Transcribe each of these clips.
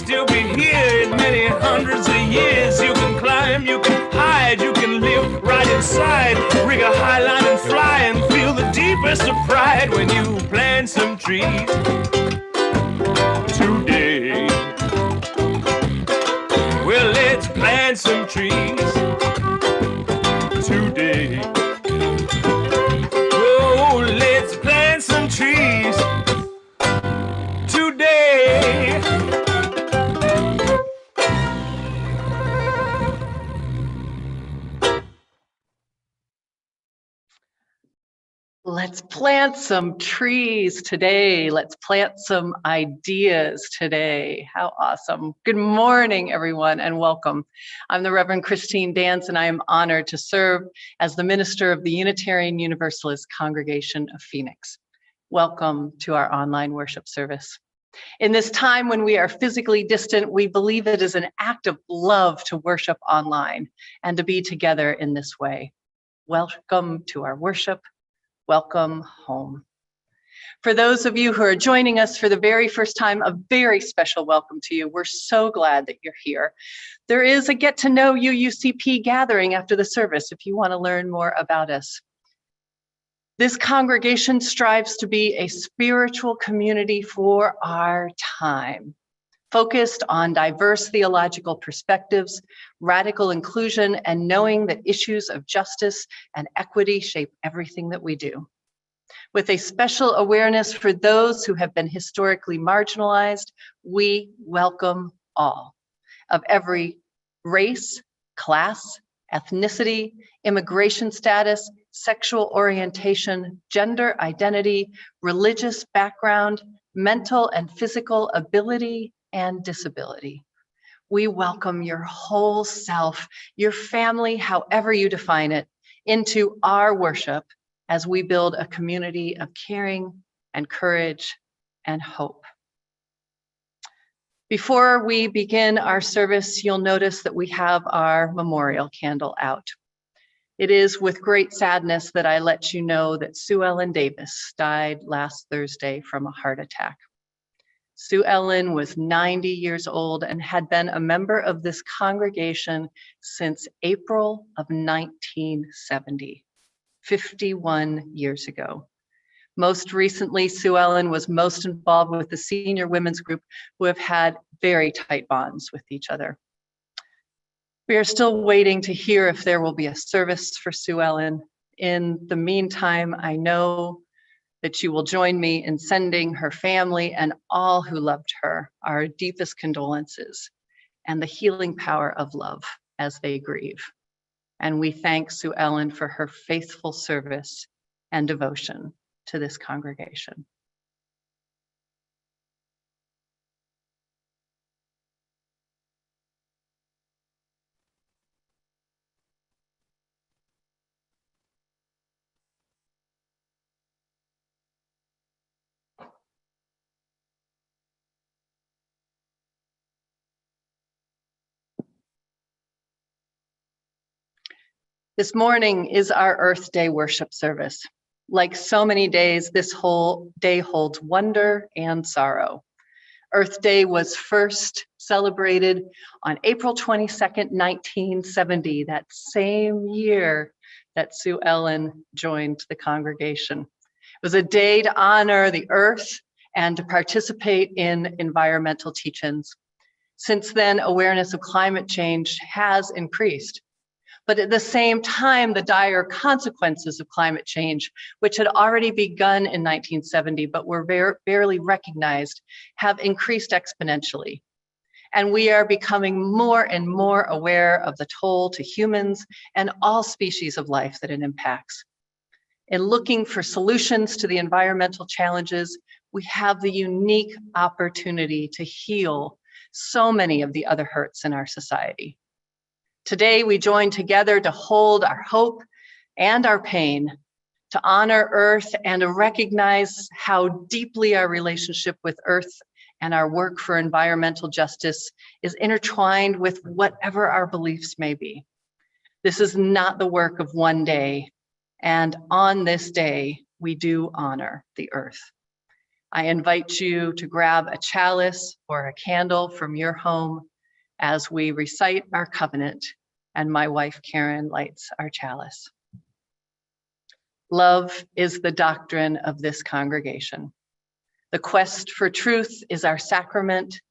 still be here in many hundreds of years. You can climb, you can hide, you can live right inside. Rig a high line and fly and feel the deepest of pride when you plant some trees today. Well, let's plant some trees today. Oh, let's plant some trees today. Let's plant some trees today. Let's plant some ideas today. How awesome. Good morning, everyone, and welcome. I'm the Reverend Christine Dance, and I am honored to serve as the minister of the Unitarian Universalist Congregation of Phoenix. Welcome to our online worship service. In this time when we are physically distant, we believe it is an act of love to worship online and to be together in this way. Welcome to our worship. Welcome home. For those of you who are joining us for the very first time, a very special welcome to you. We're so glad that you're here. There is a Get to Know UUCP gathering after the service if you want to learn more about us. This congregation strives to be a spiritual community for our time, focused on diverse theological perspectives, radical inclusion, and knowing that issues of justice and equity shape everything that we do. With a special awareness for those who have been historically marginalized, we welcome all of every race, class, ethnicity, immigration status, sexual orientation, gender identity, religious background, mental and physical ability, and disability. We welcome your whole self, your family, however you define it, into our worship as we build a community of caring and courage and hope. Before we begin our service, you'll notice that we have our memorial candle out. It is with great sadness that I let you know that Sue Ellen Davis died last Thursday from a heart attack. Sue Ellen was 90 years old and had been a member of this congregation since April of 1970, 51 years ago. Most recently, Sue Ellen was most involved with the senior women's group who have had very tight bonds with each other. We are still waiting to hear if there will be a service for Sue Ellen. In the meantime, I know that you will join me in sending her family and all who loved her our deepest condolences and the healing power of love as they grieve. And we thank Sue Ellen for her faithful service and devotion to this congregation. This morning is our Earth Day worship service. Like so many days, this whole day holds wonder and sorrow. Earth Day was first celebrated on April 22nd, 1970, that same year that Sue Ellen joined the congregation. It was a day to honor the earth and to participate in environmental teach-ins. Since then, awareness of climate change has increased. But at the same time, the dire consequences of climate change, which had already begun in 1970 but were barely recognized, have increased exponentially. And we are becoming more and more aware of the toll to humans and all species of life that it impacts. In looking for solutions to the environmental challenges, we have the unique opportunity to heal so many of the other hurts in our society. Today, we join together to hold our hope and our pain, to honor Earth and to recognize how deeply our relationship with Earth and our work for environmental justice is intertwined with whatever our beliefs may be. This is not the work of one day, and on this day, we do honor the Earth. I invite you to grab a chalice or a candle from your home as we recite our covenant, and my wife Karen lights our chalice. Love is the doctrine of this congregation. The quest for truth is our sacrament,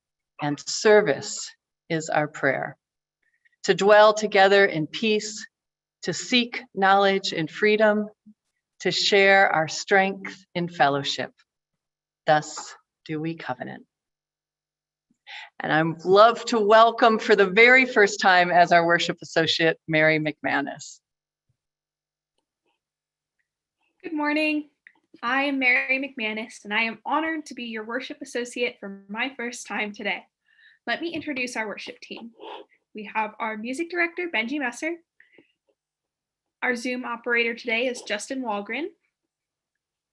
and service is our prayer. To dwell together in peace, to seek knowledge in freedom, to share our strength in fellowship. Thus do we covenant. And I'd love to welcome for the very first time as our worship associate, Mary McManus. Good morning. I am Mary McManus, and I am honored to be your worship associate for my first time today. Let me introduce our worship team. We have our music director, Benji Messer. Our Zoom operator today is Justin Walgren.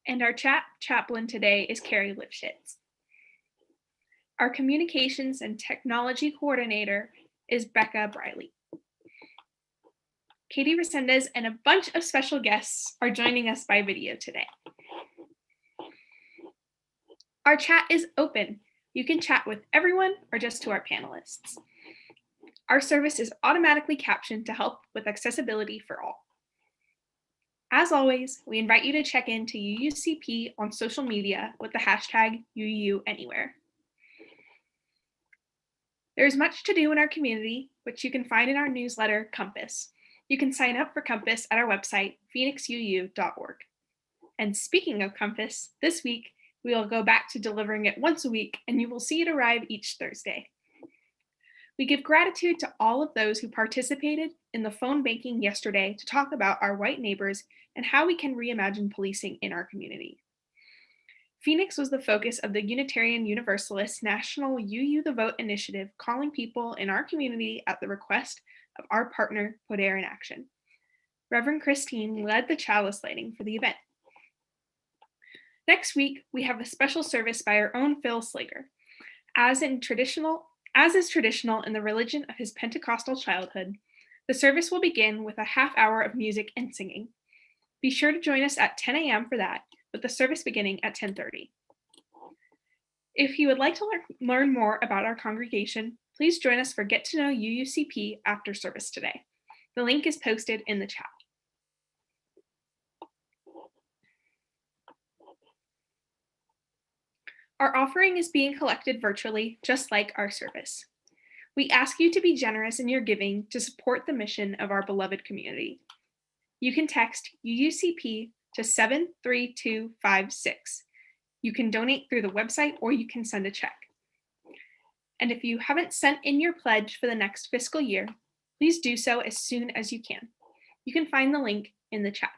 And our chaplain today is Carrie Lipschitz. Our communications and technology coordinator is Becca Briley. Katie Resendez and a bunch of special guests are joining us by video today. Our chat is open. You can chat with everyone or just to our panelists. Our service is automatically captioned to help with accessibility for all. As always, we invite you to check in to UUCP on social media with the hashtag UUAnywhere. There's much to do in our community, which you can find in our newsletter, Compass. You can sign up for Compass at our website, phoenixuu.org. And speaking of Compass, this week, we will go back to delivering it once a week, and you will see it arrive each Thursday. We give gratitude to all of those who participated in the phone banking yesterday to talk about our white neighbors and how we can reimagine policing in our community. Phoenix was the focus of the Unitarian Universalist National UU the Vote initiative, calling people in our community at the request of our partner, Poder in Action. Reverend Christine led the chalice lighting for the event. Next week, we have a special service by our own Phil Slager. As is traditional in the religion of his Pentecostal childhood, the service will begin with a half hour of music and singing. Be sure to join us at 10 a.m. for that, with the service beginning at 10:30. If you would like to learn more about our congregation, please join us for Get to Know UUCP after service today. The link is posted in the chat. Our offering is being collected virtually, just like our service. We ask you to be generous in your giving to support the mission of our beloved community. You can text UUCP to 73256. You can donate through the website or you can send a check. And if you haven't sent in your pledge for the next fiscal year, please do so as soon as you can. You can find the link in the chat.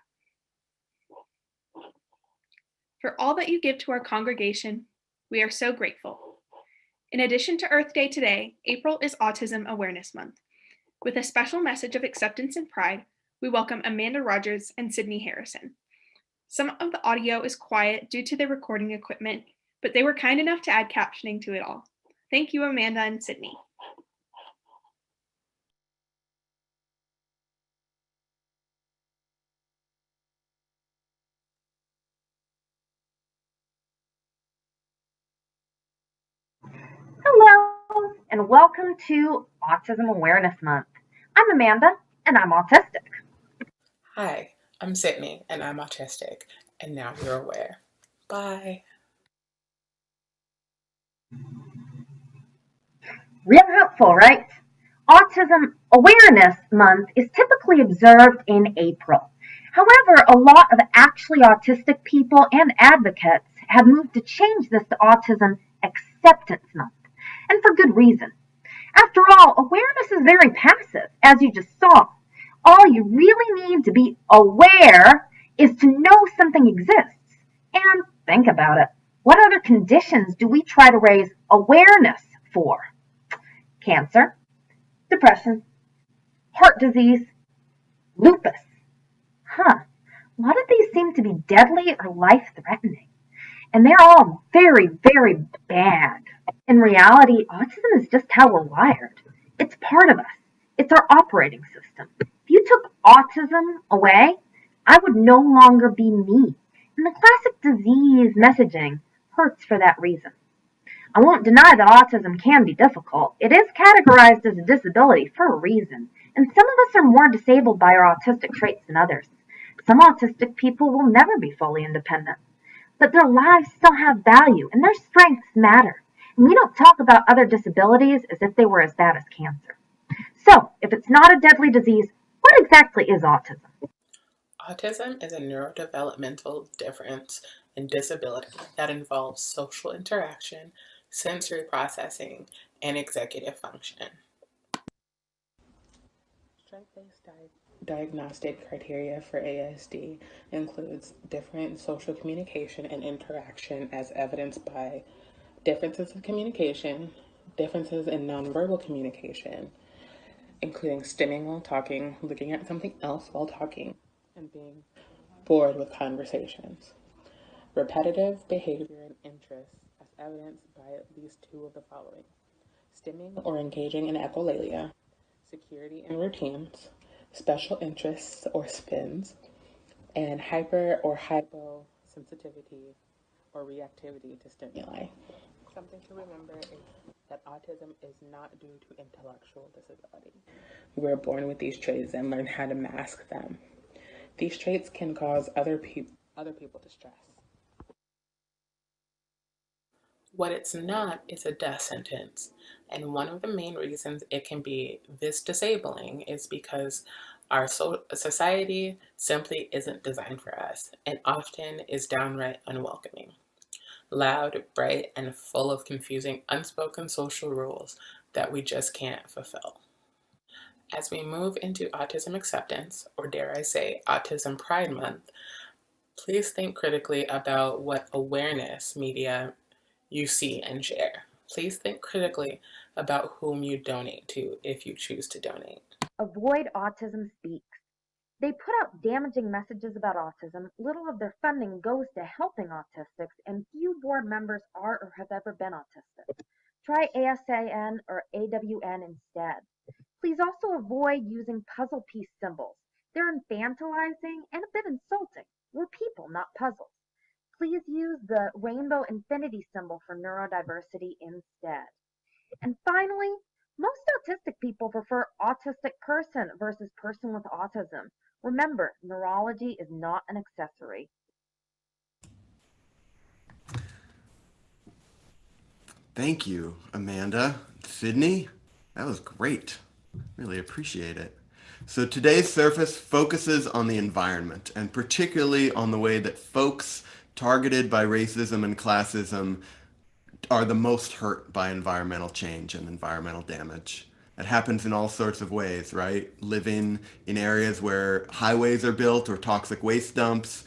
For all that you give to our congregation, we are so grateful. In addition to Earth Day today, April is Autism Awareness Month. With a special message of acceptance and pride, we welcome Amanda Rogers and Sydney Harrison. Some of the audio is quiet due to their recording equipment, but they were kind enough to add captioning to it all. Thank you, Amanda and Sydney. Hello, and welcome to Autism Awareness Month. I'm Amanda, and I'm autistic. Hi, I'm Sydney, and I'm autistic, and now you're aware. Bye. Real helpful, right? Autism Awareness Month is typically observed in April. However, a lot of actually autistic people and advocates have moved to change this to Autism Acceptance Month, and for good reason. After all, awareness is very passive, as you just saw. All you really need to be aware is to know something exists. And think about it. What other conditions do we try to raise awareness for? Cancer, depression, heart disease, lupus. A lot of these seem to be deadly or life-threatening. And they're all very, very bad. In reality, autism is just how we're wired. It's part of us. It's our operating system. If you took autism away, I would no longer be me. And the classic disease messaging, hurts for that reason. I won't deny that autism can be difficult. It is categorized as a disability for a reason, and some of us are more disabled by our autistic traits than others. Some autistic people will never be fully independent, but their lives still have value and their strengths matter. And we don't talk about other disabilities as if they were as bad as cancer. So, if it's not a deadly disease, what exactly is autism? Autism is a neurodevelopmental difference and disability that involves social interaction, sensory processing, and executive function. Strength-based diagnostic criteria for ASD includes different social communication and interaction as evidenced by differences in communication, differences in nonverbal communication, including stimming while talking, looking at something else while talking, and being bored with conversations. Repetitive behavior and interests as evidenced by at least two of the following: stimming or engaging in echolalia, security in routines, special interests or spins, and hyper or hyposensitivity or reactivity to stimuli. Something to remember is that autism is not due to intellectual disability. We're born with these traits and learn how to mask them. These traits can cause other people distress. What it's not is a death sentence, and one of the main reasons it can be this disabling is because our society simply isn't designed for us and often is downright unwelcoming. Loud, bright, and full of confusing unspoken social rules that we just can't fulfill. As we move into Autism Acceptance, or dare I say Autism Pride Month, please think critically about what awareness media you see and share. Please think critically about whom you donate to if you choose to donate. Avoid Autism Speaks. They put out damaging messages about autism. Little of their funding goes to helping autistics, and few board members are or have ever been autistic. Try ASAN or AWN instead. Please also avoid using puzzle piece symbols. They're infantilizing and a bit insulting. We're people, not puzzles. Please use the rainbow infinity symbol for neurodiversity instead. And finally, most autistic people prefer autistic person versus person with autism. Remember, neurology is not an accessory. Thank you, Amanda. Sydney, that was great. Really appreciate it. So today's surface focuses on the environment, and particularly on the way that folks targeted by racism and classism are the most hurt by environmental change and environmental damage. It happens in all sorts of ways, right? Living in areas where highways are built or toxic waste dumps.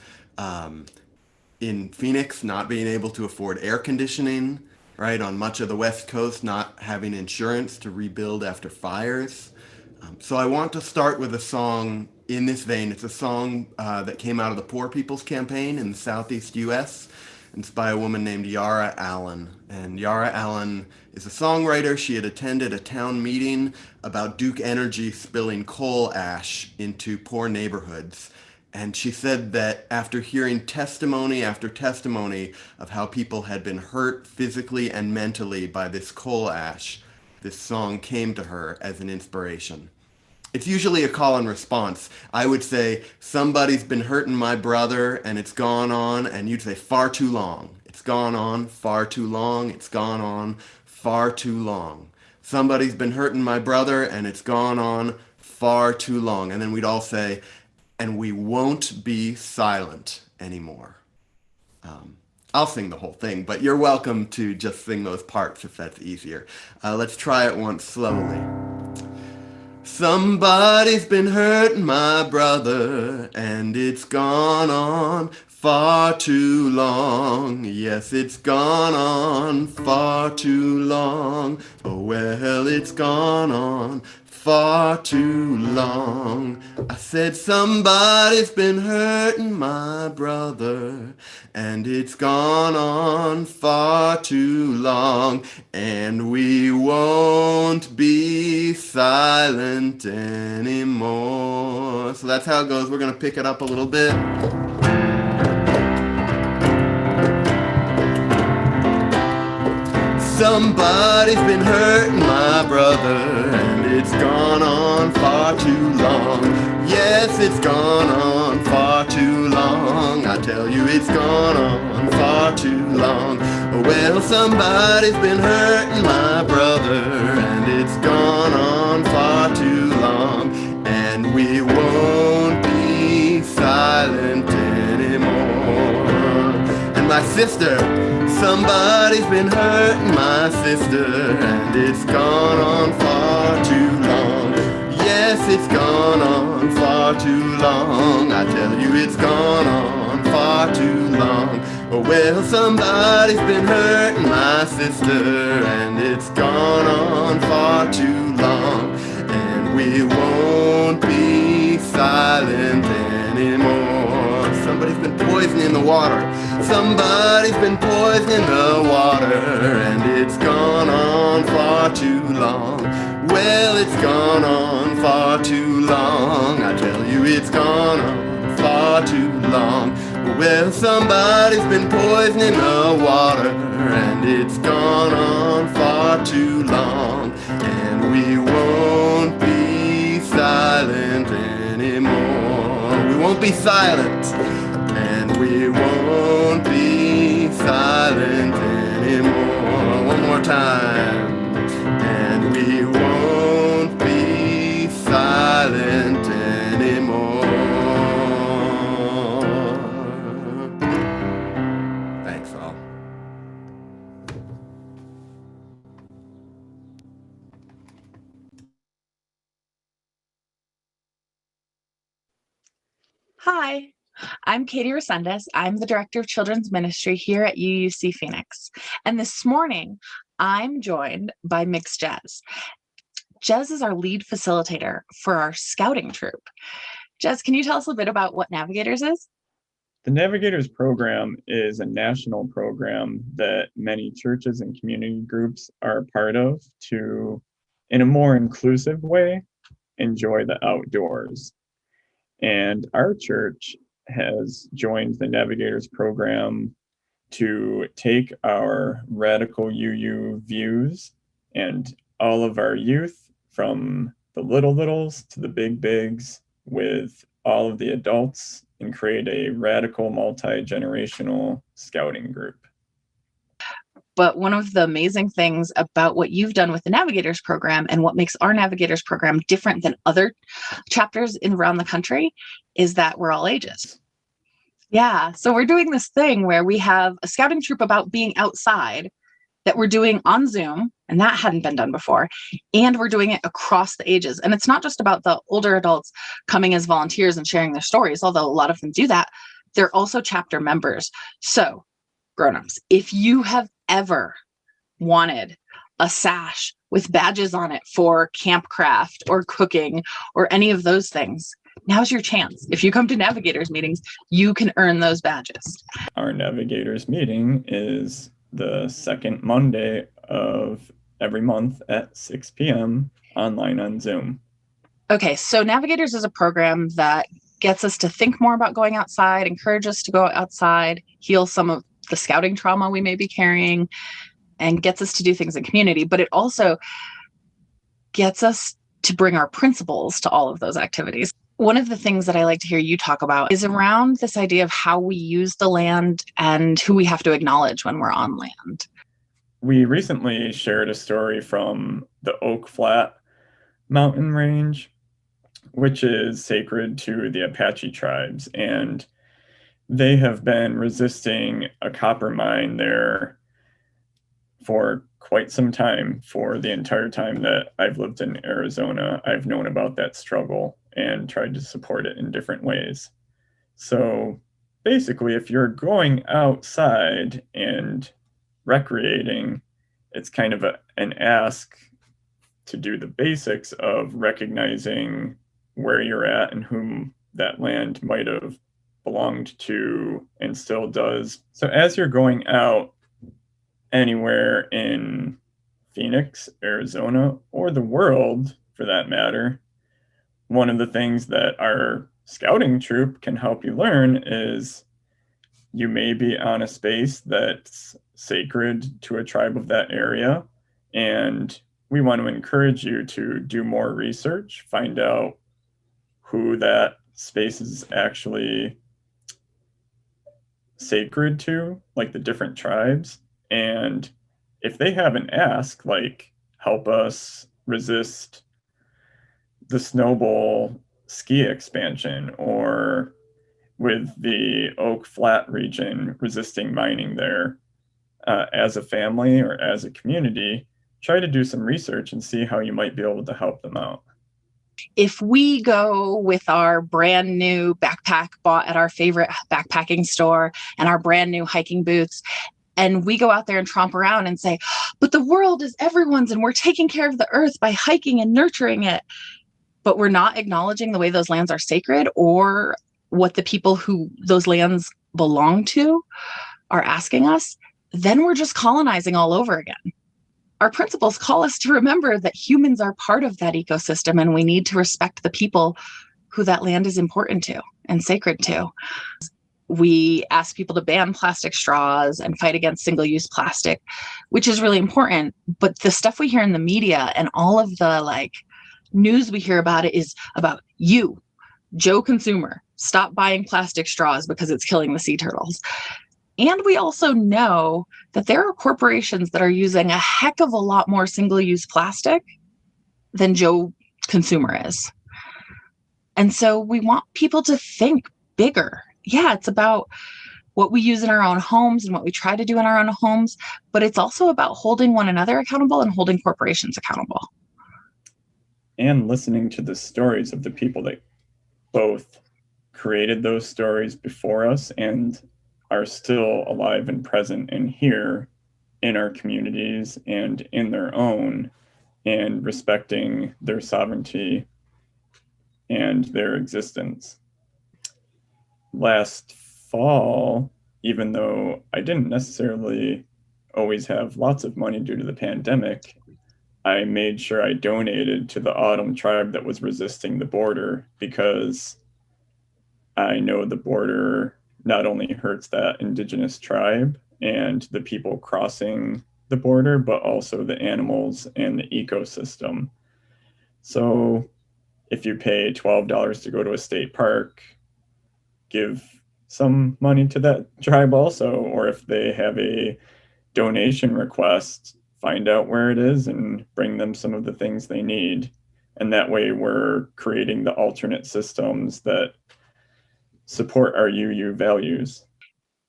In Phoenix, not being able to afford air conditioning, right? On much of the West Coast, not having insurance to rebuild after fires. So I want to start with a song in this vein. It's a song that came out of the Poor People's Campaign in the Southeast U.S. It's by a woman named Yara Allen. And Yara Allen is a songwriter. She had attended a town meeting about Duke Energy spilling coal ash into poor neighborhoods. And she said that after hearing testimony after testimony of how people had been hurt physically and mentally by this coal ash, this song came to her as an inspiration. It's usually a call and response. I would say, somebody's been hurting my brother and it's gone on, and you'd say, far too long. It's gone on far too long. It's gone on far too long. Somebody's been hurting my brother and it's gone on far too long. And then we'd all say, and we won't be silent anymore. I'll sing the whole thing, but you're welcome to just sing those parts if that's easier. Let's try it once slowly. Somebody's been hurting my brother, and it's gone on far too long. Yes, it's gone on far too long. Oh, well, it's gone on far too long. I said somebody's been hurting my brother, and it's gone on far too long, and we won't be silent anymore. So that's how it goes. We're gonna pick it up a little bit. Somebody's been hurting my brother, and it's gone on far too long. Yes, it's gone on far too long. I tell you, it's gone on far too long. Well, somebody's been hurting my brother, and it's gone on far too long. And we won't be silent anymore. And my sister, somebody's been hurting my sister, and it's gone on far too long. Yes, it's gone on far too long. I tell you, it's gone on far too long. Well, somebody's been hurting my sister, and it's gone on far too long. And we won't be silent anymore. Somebody's been poisoning the water. Somebody's been poisoning the water, and it's gone on far too long. Well, it's gone on far too long. I tell you, it's gone on far too long. Well, somebody's been poisoning the water, and it's gone on far too long. And we won't be silent anymore. We won't be silent. And we won't be silent anymore. One more time. And we won't be silent anymore. Thanks, all. Hi, I'm Katie Resendez. I'm the Director of Children's Ministry here at UUC Phoenix. And this morning, I'm joined by Mix Jez. Jez is our lead facilitator for our scouting troop. Jez, can you tell us a bit about what Navigators is? The Navigators program is a national program that many churches and community groups are a part of to, in a more inclusive way, enjoy the outdoors. And our church has joined the Navigators program to take our radical UU views and all of our youth, from the littles to the bigs, with all of the adults, and create a radical multi-generational scouting group. But one of the amazing things about what you've done with the Navigators program, and what makes our Navigators program different than other chapters around the country, is that we're all ages. Yeah, so we're doing this thing where we have a scouting troop about being outside that we're doing on Zoom, and that hadn't been done before, and we're doing it across the ages. And it's not just about the older adults coming as volunteers and sharing their stories, although a lot of them do that. They're also chapter members. So grown-ups, if you have ever wanted a sash with badges on it for campcraft or cooking or any of those things, now's your chance. If you come to Navigators meetings, you can earn those badges. Our Navigators meeting is the second Monday of every month at 6 p.m. online on Zoom. Okay, so Navigators is a program that gets us to think more about going outside, encourage us to go outside, heal some of the scouting trauma we may be carrying, and gets us to do things in community. But it also gets us to bring our principles to all of those activities. One of the things that I like to hear you talk about is around this idea of how we use the land and who we have to acknowledge when we're on land. We recently shared a story from the Oak Flat mountain range, which is sacred to the Apache tribes, and they have been resisting a copper mine there for quite some time. For the entire time that I've lived in Arizona, I've known about that struggle and tried to support it in different ways. So basically, if you're going outside and recreating, it's kind of an ask to do the basics of recognizing where you're at and whom that land might have belonged to and still does. So as you're going out anywhere in Phoenix, Arizona, or the world for that matter, one of the things that our scouting troop can help you learn is you may be on a space that's sacred to a tribe of that area, and we want to encourage you to do more research, find out who that space is actually sacred to, like the different tribes. And if they have an ask, like help us resist the Snowball ski expansion, or with the Oak Flat region resisting mining there, as a family or as a community, try to do some research and see how you might be able to help them out. If we go with our brand new backpack bought at our favorite backpacking store and our brand new hiking boots, and we go out there and tromp around and say, but the world is everyone's and we're taking care of the earth by hiking and nurturing it, but we're not acknowledging the way those lands are sacred or what the people who those lands belong to are asking us, then we're just colonizing all over again. Our principles call us to remember that humans are part of that ecosystem, and we need to respect the people who that land is important to and sacred to. We ask people to ban plastic straws and fight against single-use plastic, which is really important. But the stuff we hear in the media and all of the news we hear about it is about you, Joe consumer. Stop buying plastic straws because it's killing the sea turtles. And we also know that there are corporations that are using a heck of a lot more single-use plastic than Joe consumer is. And so we want people to think bigger. Yeah, it's about what we use in our own homes and what we try to do in our own homes, but it's also about holding one another accountable and holding corporations accountable. And listening to the stories of the people that both created those stories before us and are still alive and present and here in our communities and in their own, and respecting their sovereignty and their existence. Last fall, even though I didn't necessarily always have lots of money due to the pandemic, I made sure I donated to the Autumn tribe that was resisting the border, because I know the border not only hurts that indigenous tribe and the people crossing the border, but also the animals and the ecosystem. So if you pay $12 to go to a state park, give some money to that tribe also, or if they have a donation request, find out where it is and bring them some of the things they need. And that way we're creating the alternate systems that support our UU values.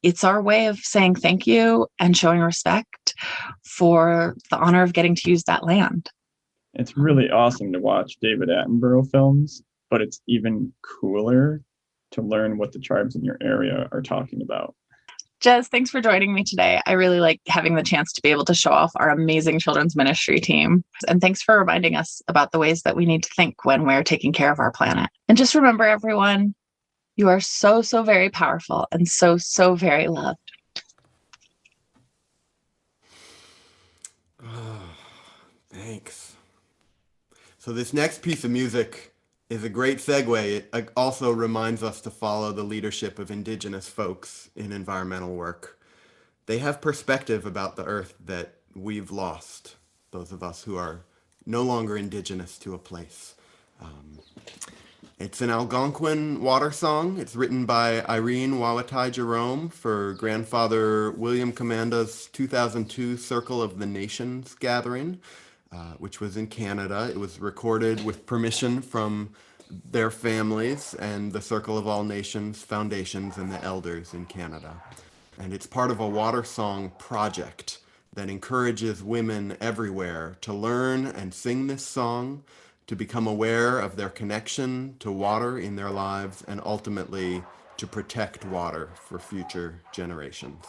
It's our way of saying thank you and showing respect for the honor of getting to use that land. It's really awesome to watch David Attenborough films, but it's even cooler to learn what the tribes in your area are talking about. Jez, thanks for joining me today. I really like having the chance to be able to show off our amazing children's ministry team. And thanks for reminding us about the ways that we need to think when we're taking care of our planet. And just remember, everyone, you are so, so very powerful and so, so very loved. Oh, thanks. So this next piece of music is a great segue. It also reminds us to follow the leadership of Indigenous folks in environmental work. They have perspective about the earth that we've lost, those of us who are no longer indigenous to a place. It's an Algonquin water song. It's written by Irene Wawatai Jerome for grandfather William Commanda's 2002 Circle of the Nations gathering, which was in Canada. It was recorded with permission from their families and the Circle of All Nations foundations and the elders in Canada. And it's part of a water song project that encourages women everywhere to learn and sing this song, to become aware of their connection to water in their lives, and ultimately to protect water for future generations.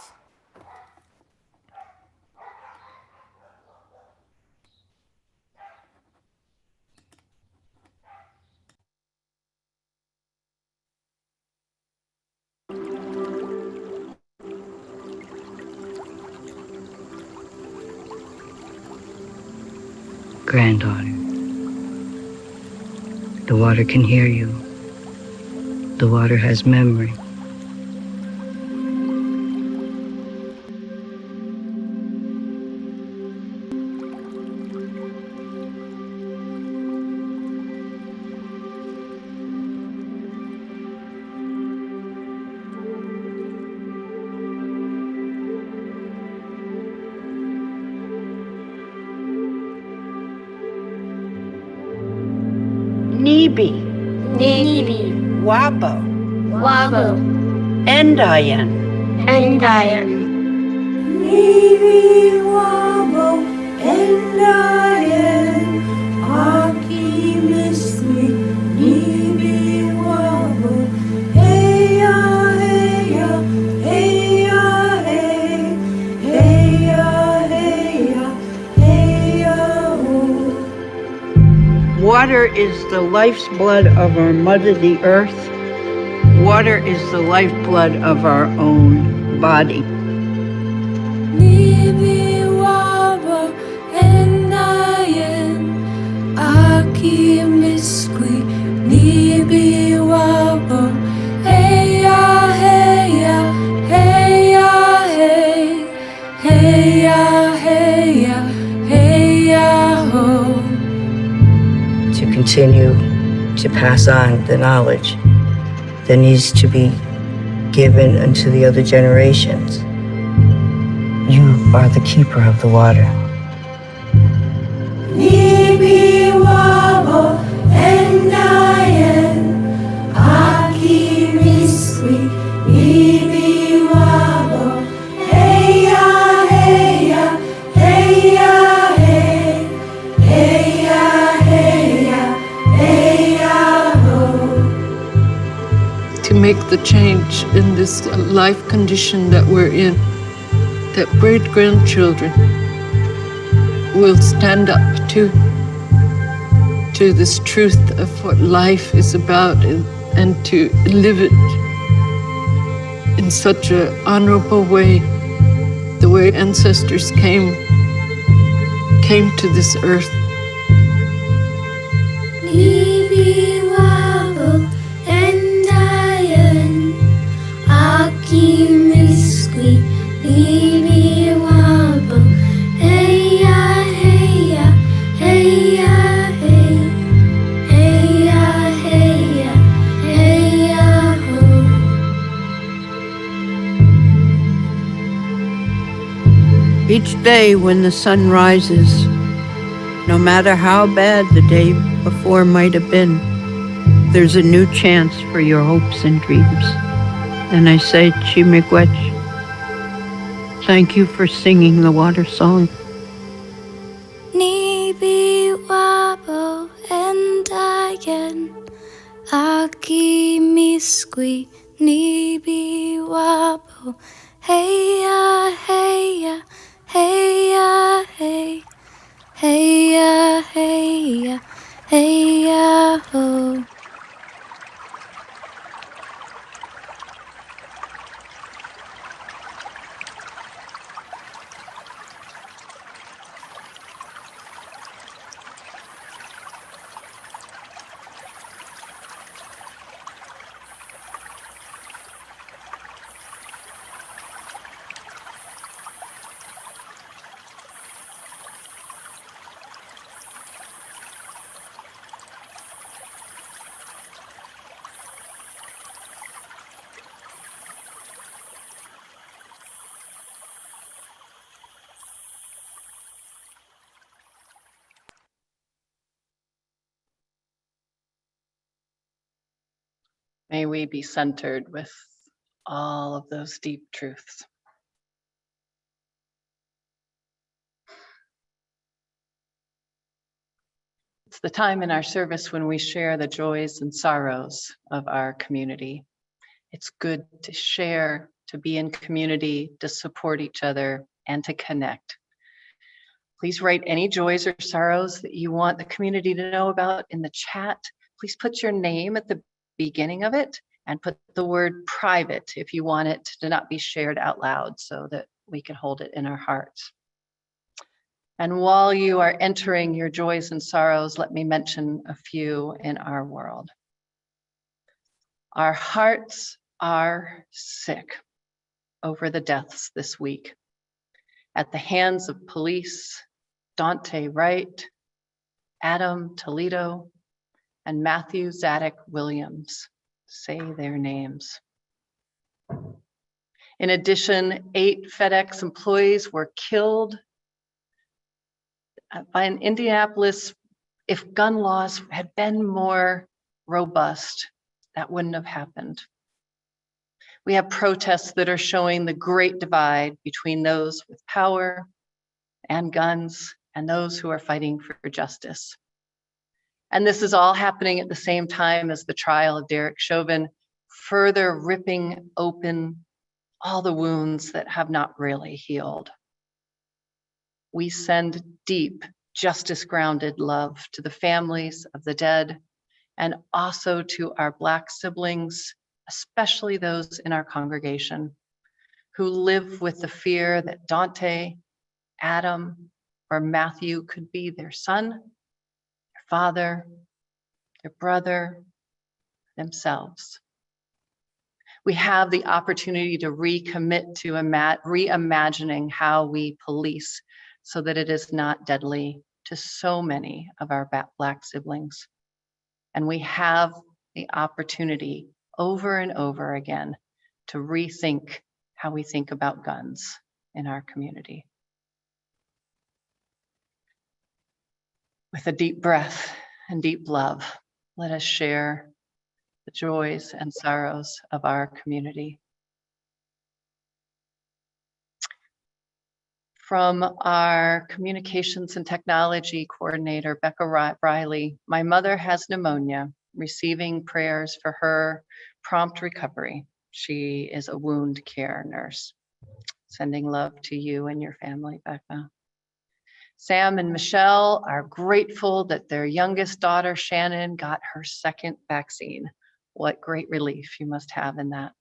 Granddaughter, the water can hear you. The water has memory. Nibi, Nibi, Wabo, Wabo, Endayan, Endayan. Nibi, Wabo, Endayan, Aki Mismi, Nibi, Wabo, Heya, Heya, Heya, Hey, Heya, Heya, Heya, Ho. Water is the life's blood of our mother, the earth. Water is the lifeblood of our own body. Nibi, Wabo, Endayan, Aki Mismi, Nibi, Wabo, Heya, Heya, Heya, Hey, Heya, Heya, Heya, Ho. To continue to pass on the knowledge that needs to be given unto the other generations. You are the keeper of the water. Nibi, Wabo, Endayan, Aki Mismi, Nibi, Wabo, Heya, Heya, Heya, Hey, Heya, Heya, Heya, Ho. To make the change in this life condition that we're in, that great-grandchildren will stand up to this truth of what life is about and to live it in such an honorable way, the way ancestors came to this earth. Nibi, Wabo, Endayan, Aki Mismi, Nibi, Wabo, Heya, Heya, Heya, Hey, Heya, Heya, Heya, Ho. Each day when the sun rises, no matter how bad the day before might have been, there's a new chance for your hopes and dreams. And I say, Chimigwech, thank you for singing the water song. Nibi, Wabo, Endayan, Aki Mismi, Nibi, Wabo, Heya, Heya, Heya, Hey, Heya, Heya, Heya, Ho. May we be centered with all of those deep truths. It's the time in our service when we share the joys and sorrows of our community. It's good to share, to be in community, to support each other, and to connect. Please write any joys or sorrows that you want the community to know about in the chat. Please put your name at the beginning of it and put the word private if you want it to not be shared out loud so that we can hold it in our hearts. And while you are entering your joys and sorrows, let me mention a few in our world. Our hearts are sick over the deaths this week at the hands of police. Dante Wright, Adam Toledo, and Matthew Zadok Williams. Say their names. In addition, 8 FedEx employees were killed by an Indianapolis If gun laws had been more robust, that wouldn't have happened. We have protests that are showing the great divide between those with power and guns and those who are fighting for justice. And this is all happening at the same time as the trial of Derek Chauvin, further ripping open all the wounds that have not really healed. We send deep, justice-grounded love to the families of the dead and also to our Black siblings, especially those in our congregation who live with the fear that Dante, Adam, or Matthew could be their son, their father, their brother, themselves. We have the opportunity to recommit to reimagining how we police so that it is not deadly to so many of our Black siblings. And we have the opportunity over and over again to rethink how we think about guns in our community. With a deep breath and deep love, let us share the joys and sorrows of our community. From our communications and technology coordinator, Becca Riley, my mother has pneumonia, receiving prayers for her prompt recovery. She is a wound care nurse. Sending love to you and your family, Becca. Sam and Michelle are grateful that their youngest daughter, Shannon, got her second vaccine. What great relief you must have in that.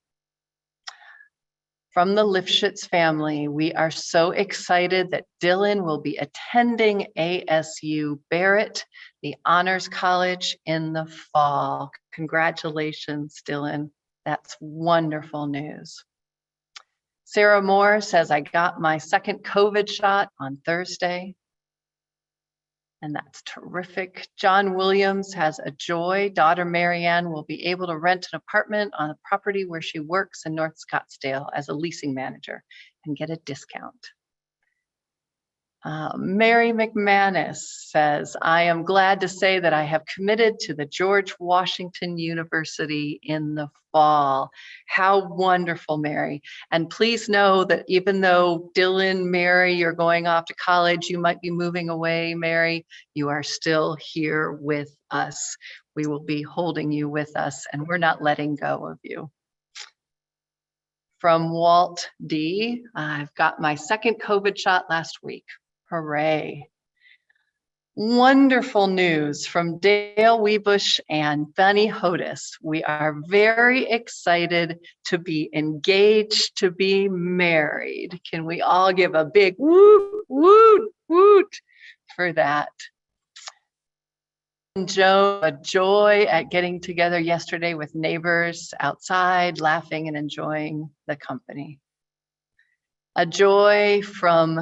From the Lifshitz family, we are so excited that Dylan will be attending ASU Barrett, the Honors College, in the fall. Congratulations, Dylan. That's wonderful news. Sarah Moore says, I got my second COVID shot on Thursday. And that's terrific. John Williams has a joy. Daughter Marianne will be able to rent an apartment on the property where she works in North Scottsdale as a leasing manager and get a discount. Mary McManus says, I am glad to say that I have committed to the George Washington University in the fall. How wonderful, Mary. And please know that even though Dylan, Mary, you're going off to college, you might be moving away, Mary, you are still here with us. We will be holding you with us and we're not letting go of you. From Walt D, I've got my second COVID shot last week. Hooray. Wonderful news from Dale Weebush and Benny Hodis. We are very excited to be engaged, to be married. Can we all give a big woot, woot, woot for that? And Joe, a joy at getting together yesterday with neighbors outside, laughing and enjoying the company. A joy from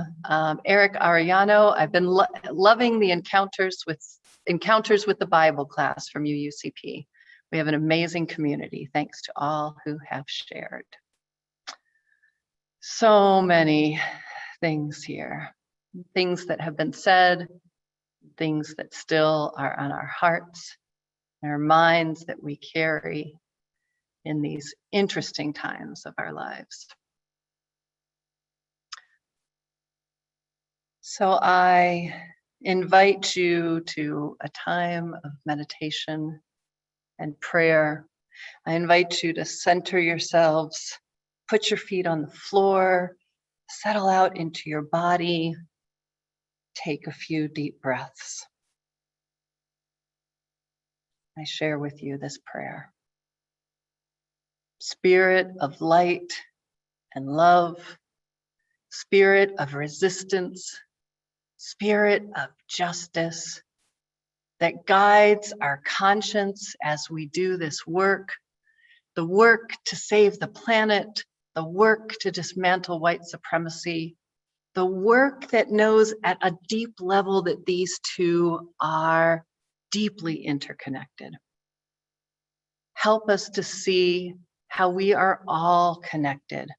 Eric Arellano. I've been loving the encounters with the Bible class from UUCP. We have an amazing community. Thanks to all who have shared. So many things here, things that have been said, things that still are on our hearts, our minds that we carry in these interesting times of our lives. So I invite you to a time of meditation and prayer. I invite you to center yourselves, put your feet on the floor, settle out into your body, take a few deep breaths. I share with you this prayer. Spirit of light and love, spirit of resistance, spirit of justice that guides our conscience as we do this work, the work to save the planet, the work to dismantle white supremacy, the work that knows at a deep level that these two are deeply interconnected. Help us to see how we are all connected.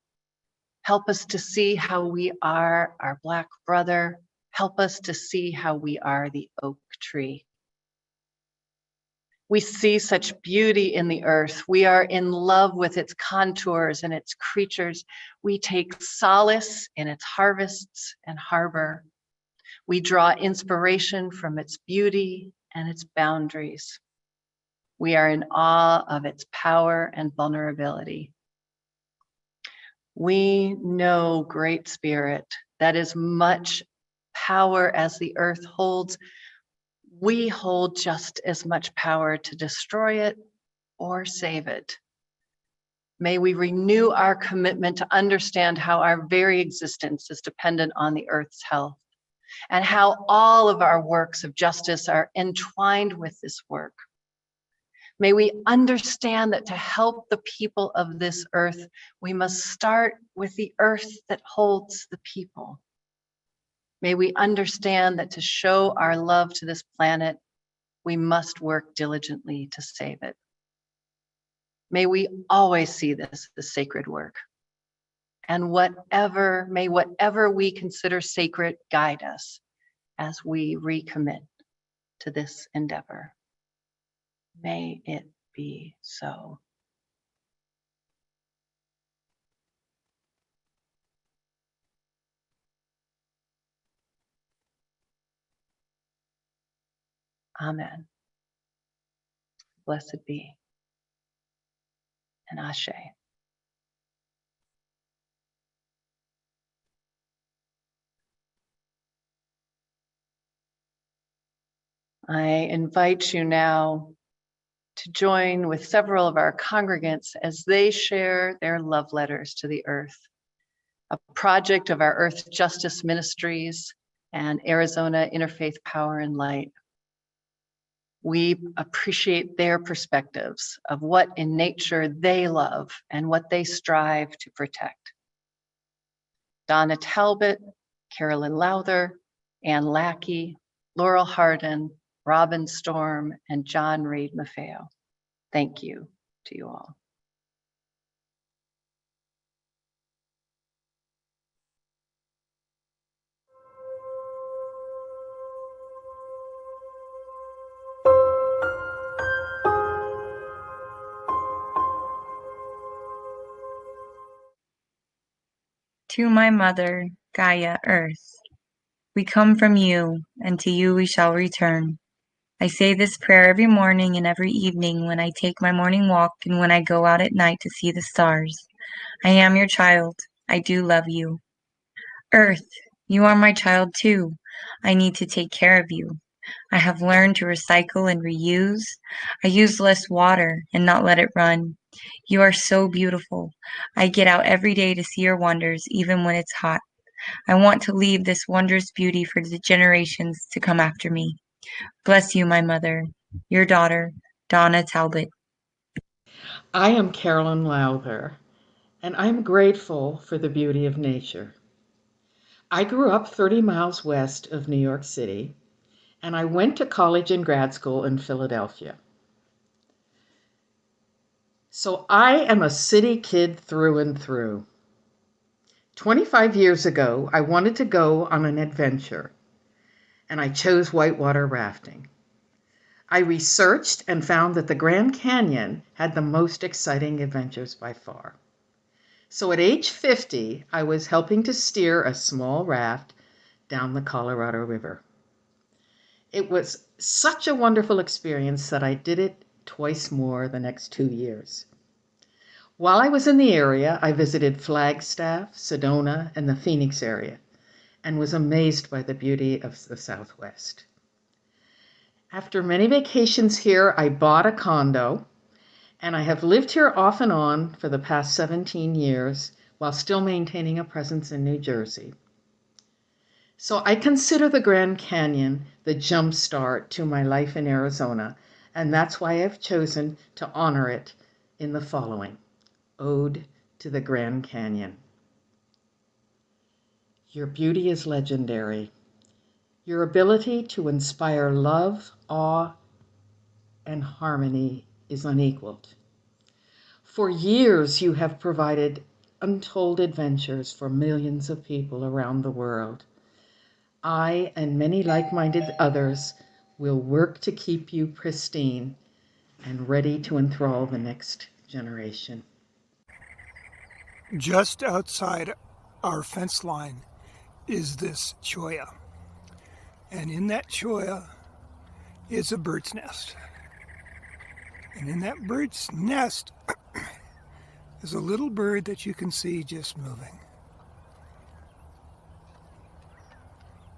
Help us to see how we are our Black brother. Help us to see how we are the oak tree. We see such beauty in the earth. We are in love with its contours and its creatures. We take solace in its harvests and harbor. We draw inspiration from its beauty and its boundaries. We are in awe of its power and vulnerability. We know, Great Spirit, that as much power as the earth holds, we hold just as much power to destroy it or save it. May we renew our commitment to understand how our very existence is dependent on the earth's health, and how all of our works of justice are entwined with this work. May we understand that to help the people of this earth, we must start with the earth that holds the people. May we understand that to show our love to this planet, we must work diligently to save it. May we always see this as sacred work. And may whatever we consider sacred guide us as we recommit to this endeavor. May it be so. Amen. Blessed be. And Ashe. I invite you now to join with several of our congregants as they share their love letters to the earth, a project of our Earth Justice Ministries and Arizona Interfaith Power and Light. We appreciate their perspectives of what in nature they love and what they strive to protect. Donna Talbot, Carolyn Lowther, Ann Lackey, Laurel Hardin, Robin Storm, and John Reed Maffeo. Thank you to you all. To my mother, Gaia, Earth, we come from you, and to you we shall return. I say this prayer every morning and every evening when I take my morning walk and when I go out at night to see the stars. I am your child. I do love you. Earth, you are my child too. I need to take care of you. I have learned to recycle and reuse. I use less water and not let it run. You are so beautiful. I get out every day to see your wonders, even when it's hot. I want to leave this wondrous beauty for the generations to come after me. Bless you, my mother. Your daughter, Donna Talbot. I am Carolyn Lowther, and I'm grateful for the beauty of nature. I grew up 30 miles west of New York City, and I went to college and grad school in Philadelphia. So I am a city kid through and through. 25 years ago, I wanted to go on an adventure, and I chose whitewater rafting. I researched and found that the Grand Canyon had the most exciting adventures by far. So at age 50, I was helping to steer a small raft down the Colorado River. It was such a wonderful experience that I did it twice more the next 2 years. While I was in the area, I visited Flagstaff, Sedona, and the Phoenix area, and was amazed by the beauty of the Southwest. After many vacations here, I bought a condo, and I have lived here off and on for the past 17 years while still maintaining a presence in New Jersey. So I consider the Grand Canyon the jump start to my life in Arizona, and that's why I've chosen to honor it in the following Ode to the Grand Canyon. Your beauty is legendary. Your ability to inspire love, awe, and harmony is unequaled. For years, you have provided untold adventures for millions of people around the world. I and many like-minded others will work to keep you pristine and ready to enthrall the next generation. Just outside our fence line is this cholla. And in that cholla is a bird's nest. And in that bird's nest is a little bird that you can see just moving.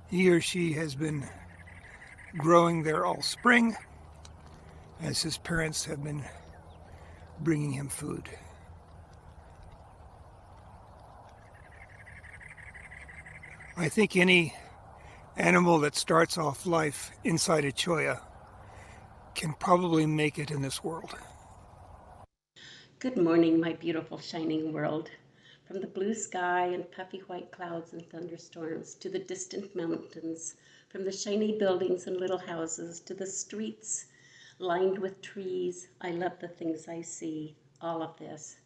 He or she has been growing there all spring as his parents have been bringing him food. I think any animal that starts off life inside a cholla can probably make it in this world. Good morning, my beautiful shining world. From the blue sky and puffy white clouds and thunderstorms to the distant mountains, from the shiny buildings and little houses to the streets lined with trees, I love the things I see, all of this.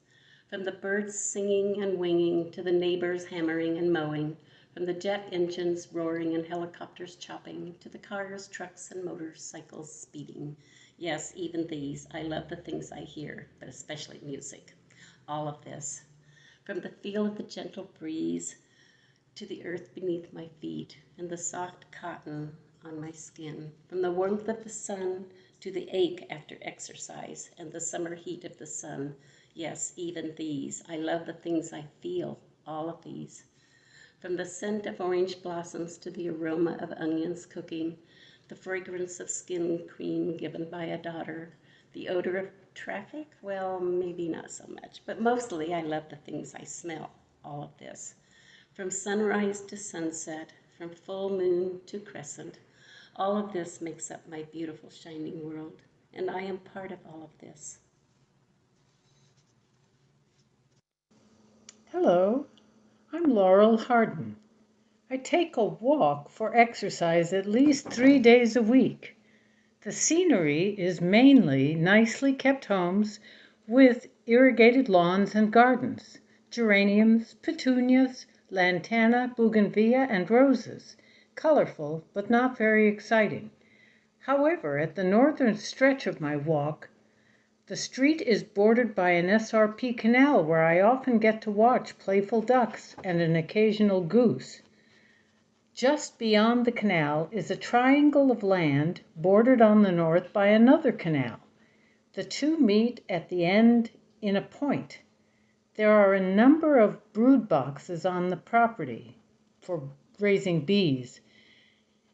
From the birds singing and winging to the neighbors hammering and mowing, from the jet engines roaring and helicopters chopping to the cars, trucks, and motorcycles speeding. Yes, even these. I love the things I hear, but especially music. All of this. From the feel of the gentle breeze to the earth beneath my feet and the soft cotton on my skin. From the warmth of the sun to the ache after exercise and the summer heat of the sun. Yes, even these. I love the things I feel. All of these. From the scent of orange blossoms to the aroma of onions cooking, the fragrance of skin cream given by a daughter, the odor of traffic, well, maybe not so much, but mostly I love the things I smell, all of this. From sunrise to sunset, from full moon to crescent, all of this makes up my beautiful shining world, and I am part of all of this. Hello, I'm Laurel Harden. I take a walk for exercise at least 3 days a week. The scenery is mainly nicely kept homes with irrigated lawns and gardens, geraniums, petunias, lantana, bougainvillea, and roses, colorful but not very exciting. However, at the northern stretch of my walk, the street is bordered by an SRP canal where I often get to watch playful ducks and an occasional goose. Just beyond the canal is a triangle of land bordered on the north by another canal. The two meet at the end in a point. There are a number of brood boxes on the property for raising bees,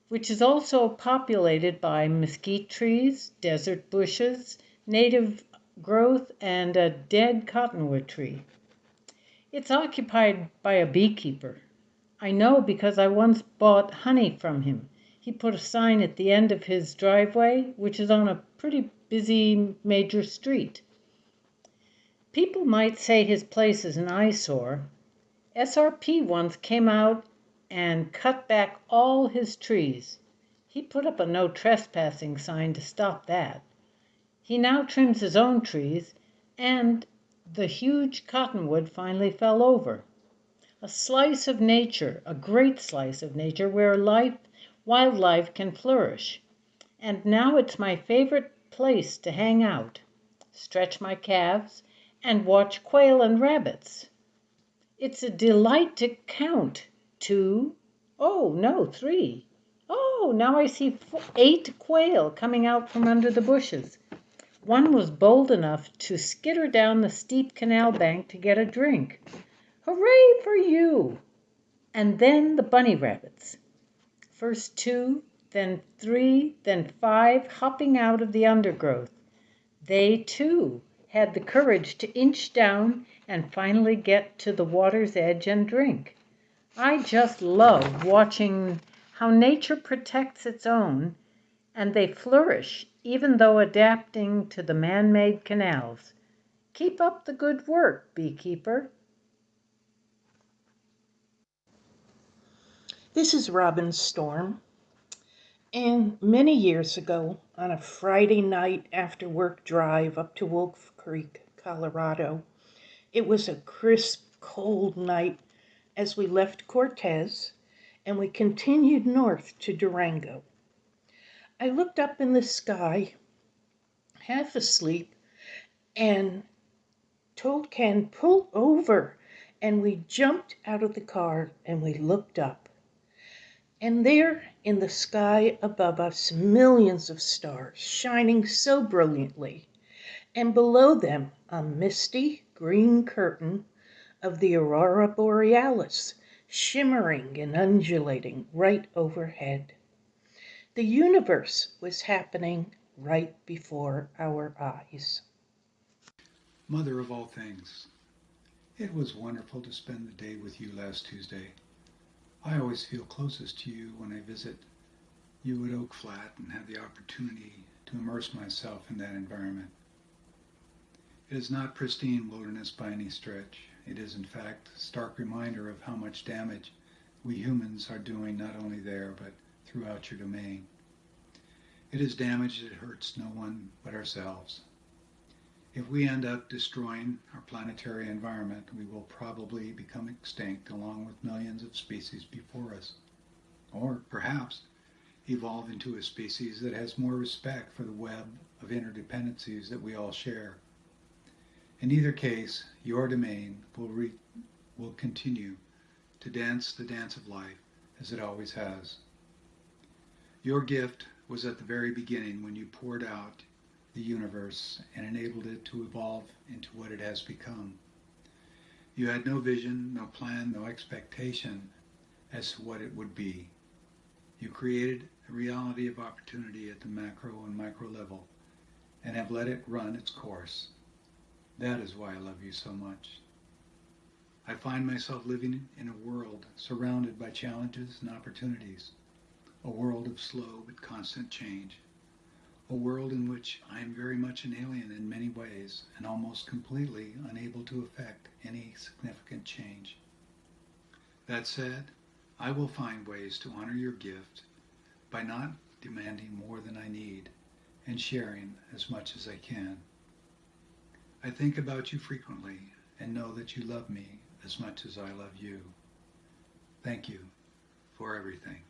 which is also populated by mesquite trees, desert bushes, native growth, and a dead cottonwood tree. It's occupied by a beekeeper. I know because I once bought honey from him. He put a sign at the end of his driveway, which is on a pretty busy major street. People might say his place is an eyesore. SRP once came out and cut back all his trees. He put up a no trespassing sign to stop that. He now trims his own trees, and the huge cottonwood finally fell over. A slice of nature, a great slice of nature where wildlife can flourish. And now it's my favorite place to hang out, stretch my calves, and watch quail and rabbits. It's a delight to count 2, oh no, 3. Oh, now I see 8 quail coming out from under the bushes. One was bold enough to skitter down the steep canal bank to get a drink. Hooray for you! And then the bunny rabbits. First 2, then 3, then 5, hopping out of the undergrowth. They, too, had the courage to inch down and finally get to the water's edge and drink. I just love watching how nature protects its own, and they flourish even though adapting to the man-made canals. Keep up the good work, beekeeper. This is Robin Storm, and many years ago, on a Friday night after work drive up to Wolf Creek, Colorado, it was a crisp, cold night as we left Cortez and we continued north to Durango. I looked up in the sky half asleep, and told Ken, pull over. And we jumped out of the car and we looked up. And there in the sky above us, millions of stars shining so brilliantly. And below them, a misty green curtain of the aurora borealis, shimmering and undulating right overhead. The universe was happening right before our eyes. Mother of all things, it was wonderful to spend the day with you last Tuesday. I always feel closest to you when I visit you at Oak Flat and have the opportunity to immerse myself in that environment. It is not pristine wilderness by any stretch. It is, in fact, a stark reminder of how much damage we humans are doing not only there, but throughout your domain. It is damage that hurts no one but ourselves. If we end up destroying our planetary environment, we will probably become extinct along with millions of species before us. Or perhaps evolve into a species that has more respect for the web of interdependencies that we all share. In either case, your domain will continue to dance the dance of life as it always has. Your gift was at the very beginning when you poured out the universe and enabled it to evolve into what it has become. You had no vision, no plan, no expectation as to what it would be. You created a reality of opportunity at the macro and micro level and have let it run its course. That is why I love you so much. I find myself living in a world surrounded by challenges and opportunities, a world of slow but constant change, a world in which I am very much an alien in many ways and almost completely unable to affect any significant change. That said, I will find ways to honor your gift by not demanding more than I need and sharing as much as I can. I think about you frequently and know that you love me as much as I love you. Thank you for everything.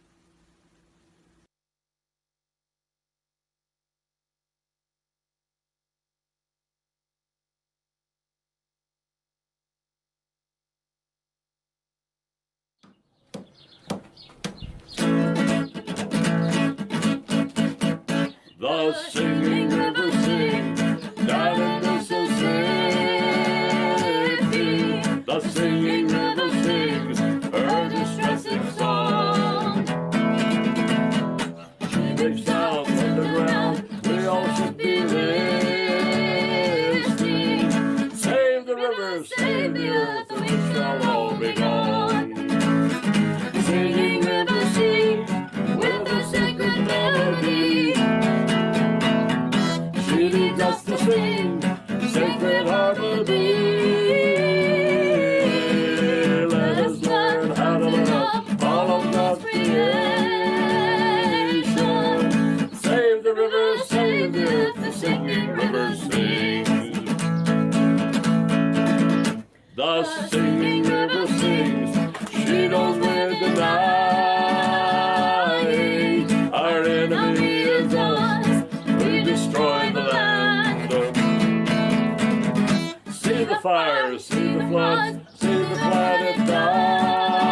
The singing river sings down in Mississippi. The singing river sings her distressing song. She reached out underground, we all should be listening. Save the river, save the earth, we shall all be gone. The singing river sings with a sacred melody. She leads us to sing sacred harmony. Let us learn how to love all of God's creation. Save the river, save the earth, the singing river sings. The singing river sings, she knows we're denying. Our enemy is us, we destroy the land. See the fires, see the floods, see the planet dying.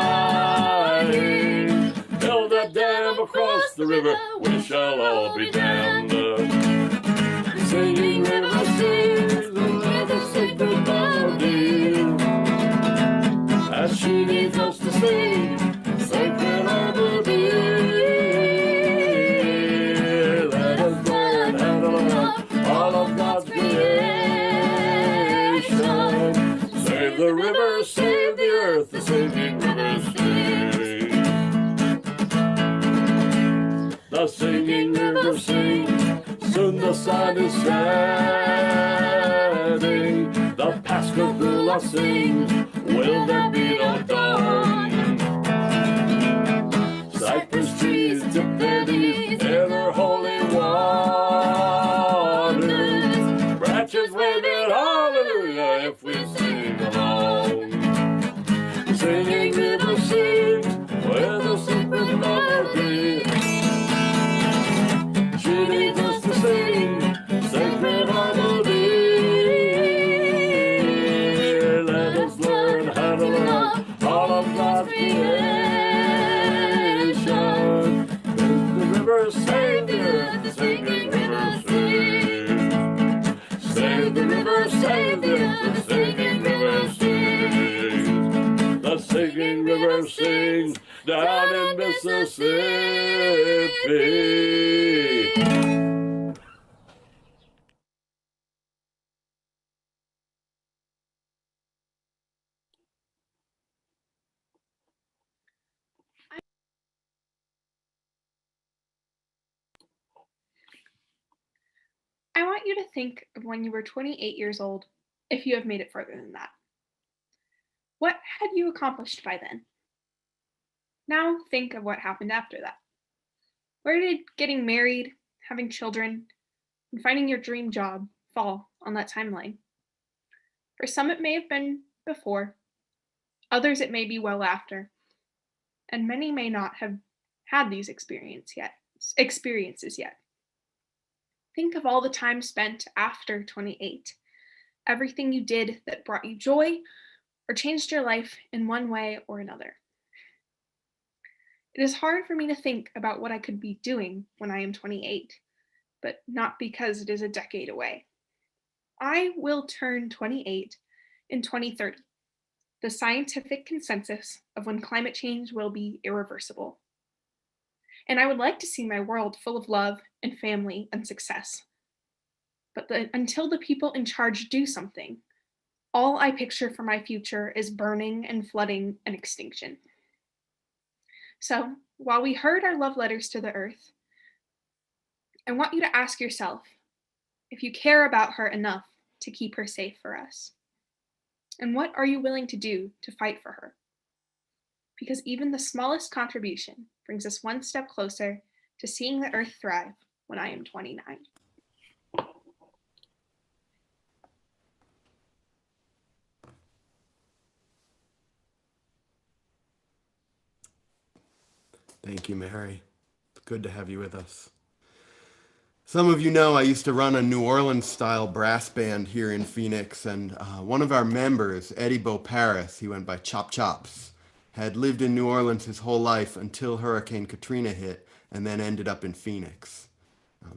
Build a dam across the river, we shall all be damned. Singing river sings with a sacred melody, as she leads us to sing sacred harmony. Let us learn how to love all of God's creation. Save the river, save the earth, the singing river sings. The singing river sings, soon the sun is setting. The Pascagoula sings, will there be no dawn? Cypress trees dip their knees in her holy waters. Branches waving hallelujah if we sing along. Singing river sings with a sacred melody. She leads us to sing sacred I want you to think of when you were 28 years old, if you have made it further than that. What had you accomplished by then? Now think of what happened after that. Where did getting married, having children, and finding your dream job fall on that timeline? For some, it may have been before, others, it may be well after, and many may not have had these experiences yet. Think of all the time spent after 28, everything you did that brought you joy or changed your life in one way or another. It is hard for me to think about what I could be doing when I am 28, but not because it is a decade away. I will turn 28 in 2030, the scientific consensus of when climate change will be irreversible. And I would like to see my world full of love and family and success. But until the people in charge do something, all I picture for my future is burning and flooding and extinction. So, while we heard our love letters to the earth, I want you to ask yourself if you care about her enough to keep her safe for us. And what are you willing to do to fight for her? Because even the smallest contribution brings us one step closer to seeing the earth thrive when I am 29. Thank you, Mary. It's good to have you with us. Some of you know I used to run a New Orleans-style brass band here in Phoenix, and one of our members, Eddie Bo Paris, he went by Chop Chops, had lived in New Orleans his whole life until Hurricane Katrina hit, and then ended up in Phoenix.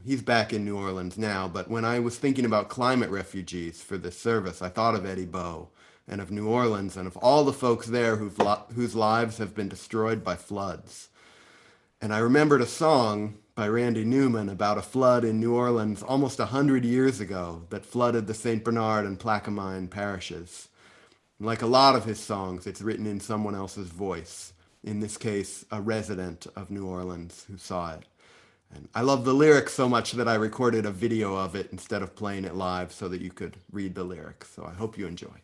He's back in New Orleans now, but when I was thinking about climate refugees for this service, I thought of Eddie Bo and of New Orleans and of all the folks there whose lives have been destroyed by floods. And I remembered a song by Randy Newman about a flood in New Orleans almost 100 years ago that flooded the St. Bernard and Plaquemine parishes. And like a lot of his songs, it's written in someone else's voice, in this case, a resident of New Orleans who saw it. And I love the lyrics so much that I recorded a video of it instead of playing it live so that you could read the lyrics. So I hope you enjoy.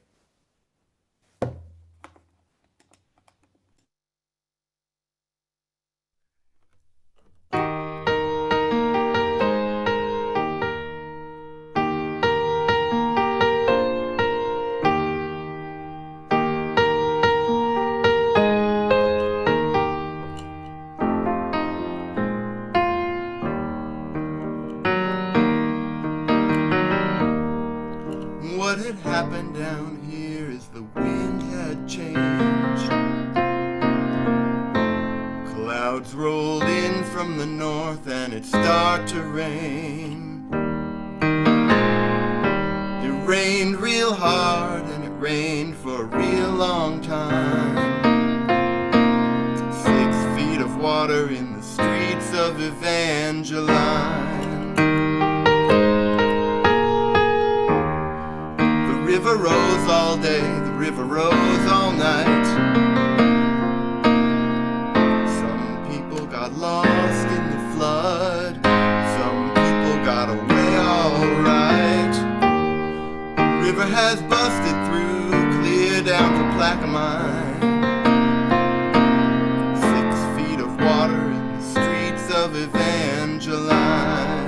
What had happened down here is the wind had changed. Clouds rolled in from the north and it started to rain. It rained real hard and it rained for a real long time. 6 feet of water in the streets of Evangeline. The river rose all day, the river rose all night. Some people got lost in the flood, some people got away all right. The river has busted through, clear down to Plaquemine. 6 feet of water in the streets of Evangeline.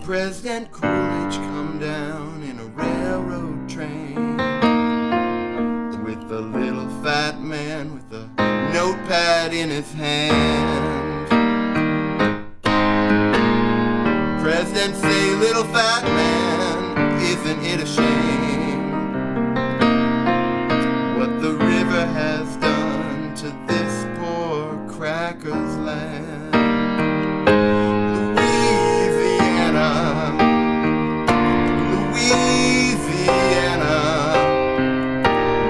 President Coolidge come down in a railroad train with a little in his hand. Presidents say, little fat man, isn't it a shame what the river has done to this poor cracker's land? Louisiana, Louisiana,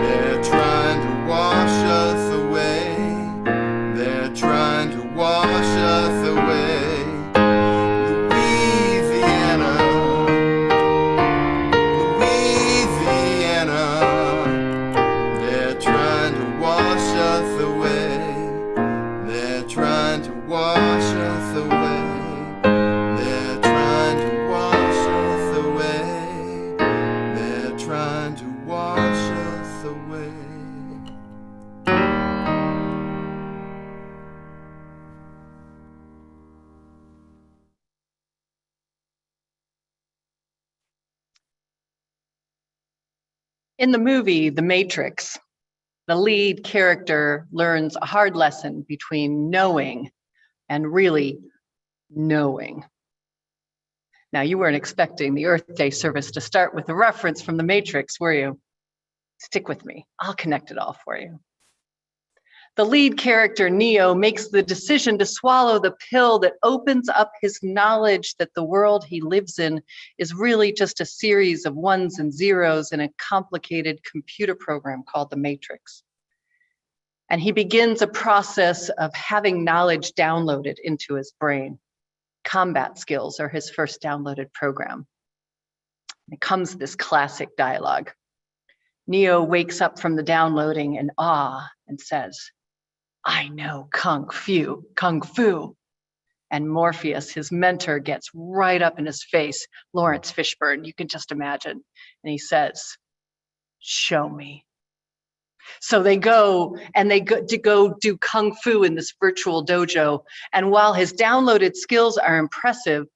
they're trying to wash us away. They're trying to wash us away. Louisiana, Louisiana, they're trying to wash us away. They're trying to wash us away. They're trying to wash us away. They're trying to wash us away. In the movie, The Matrix, the lead character learns a hard lesson between knowing and really knowing. Now, you weren't expecting the Earth Day service to start with a reference from The Matrix, were you? Stick with me. I'll connect it all for you. The lead character, Neo, makes the decision to swallow the pill that opens up his knowledge that the world he lives in is really just a series of ones and zeros in a complicated computer program called the Matrix. And he begins a process of having knowledge downloaded into his brain. Combat skills are his first downloaded program. It comes this classic dialogue. Neo wakes up from the downloading in awe and says, I know Kung Fu. And Morpheus, his mentor, gets right up in his face, Lawrence Fishburne, you can just imagine. And he says, show me. So they go do Kung Fu in this virtual dojo. And while his downloaded skills are impressive,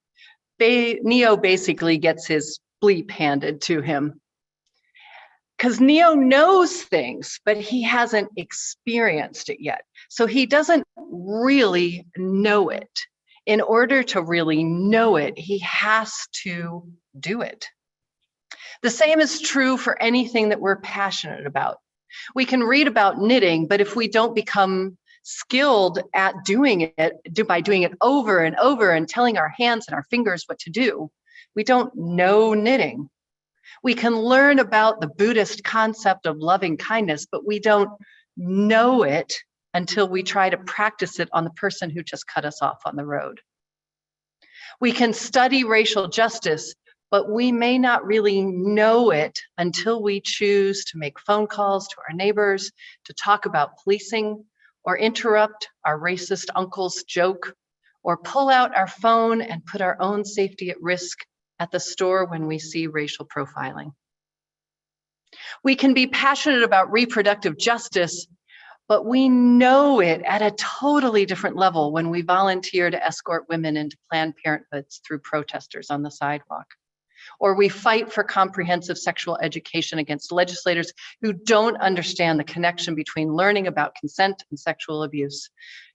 Neo basically gets his bleep handed to him. Because Neo knows things, but he hasn't experienced it yet. So he doesn't really know it. In order to really know it, he has to do it. The same is true for anything that we're passionate about. We can read about knitting, but if we don't become skilled at doing it, by doing it over and over and telling our hands and our fingers what to do, we don't know knitting. We can learn about the Buddhist concept of loving kindness, but we don't know it until we try to practice it on the person who just cut us off on the road. We can study racial justice, but we may not really know it until we choose to make phone calls to our neighbors, to talk about policing, or interrupt our racist uncle's joke, or pull out our phone and put our own safety at risk at the store when we see racial profiling. We can be passionate about reproductive justice, but we know it at a totally different level when we volunteer to escort women into Planned Parenthoods through protesters on the sidewalk. Or we fight for comprehensive sexual education against legislators who don't understand the connection between learning about consent and sexual abuse.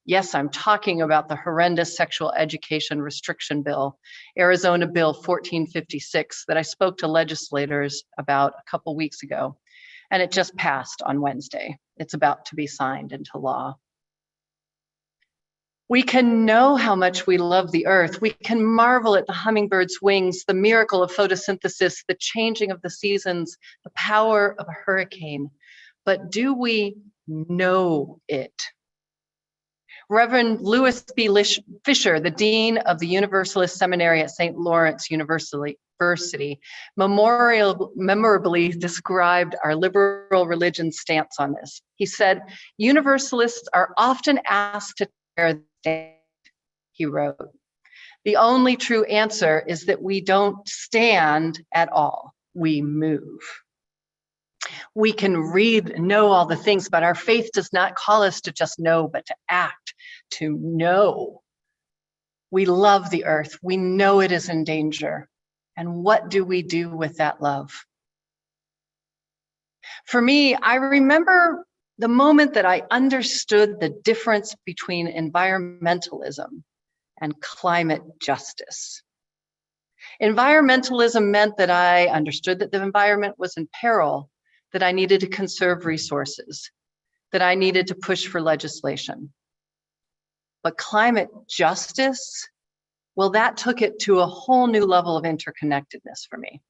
Yes, I'm talking about the horrendous sexual education restriction bill, Arizona Bill 1456, that I spoke to legislators about a couple weeks ago, and it just passed on Wednesday. It's about to be signed into law. We can know how much we love the earth. We can marvel at the hummingbird's wings, the miracle of photosynthesis, the changing of the seasons, the power of a hurricane. But do we know it? Reverend Louis B. Fisher, the Dean of the Universalist Seminary at St. Lawrence University, memorably described our liberal religion stance on this. He said, Universalists are often asked to tear the stand, he wrote. The only true answer is that we don't stand at all, we move. We can read and know all the things, but our faith does not call us to just know, but to act, to know. We love the earth. We know it is in danger. And what do we do with that love? For me, I remember the moment that I understood the difference between environmentalism and climate justice. Environmentalism meant that I understood that the environment was in peril, that I needed to conserve resources, that I needed to push for legislation. But climate justice, well, that took it to a whole new level of interconnectedness for me.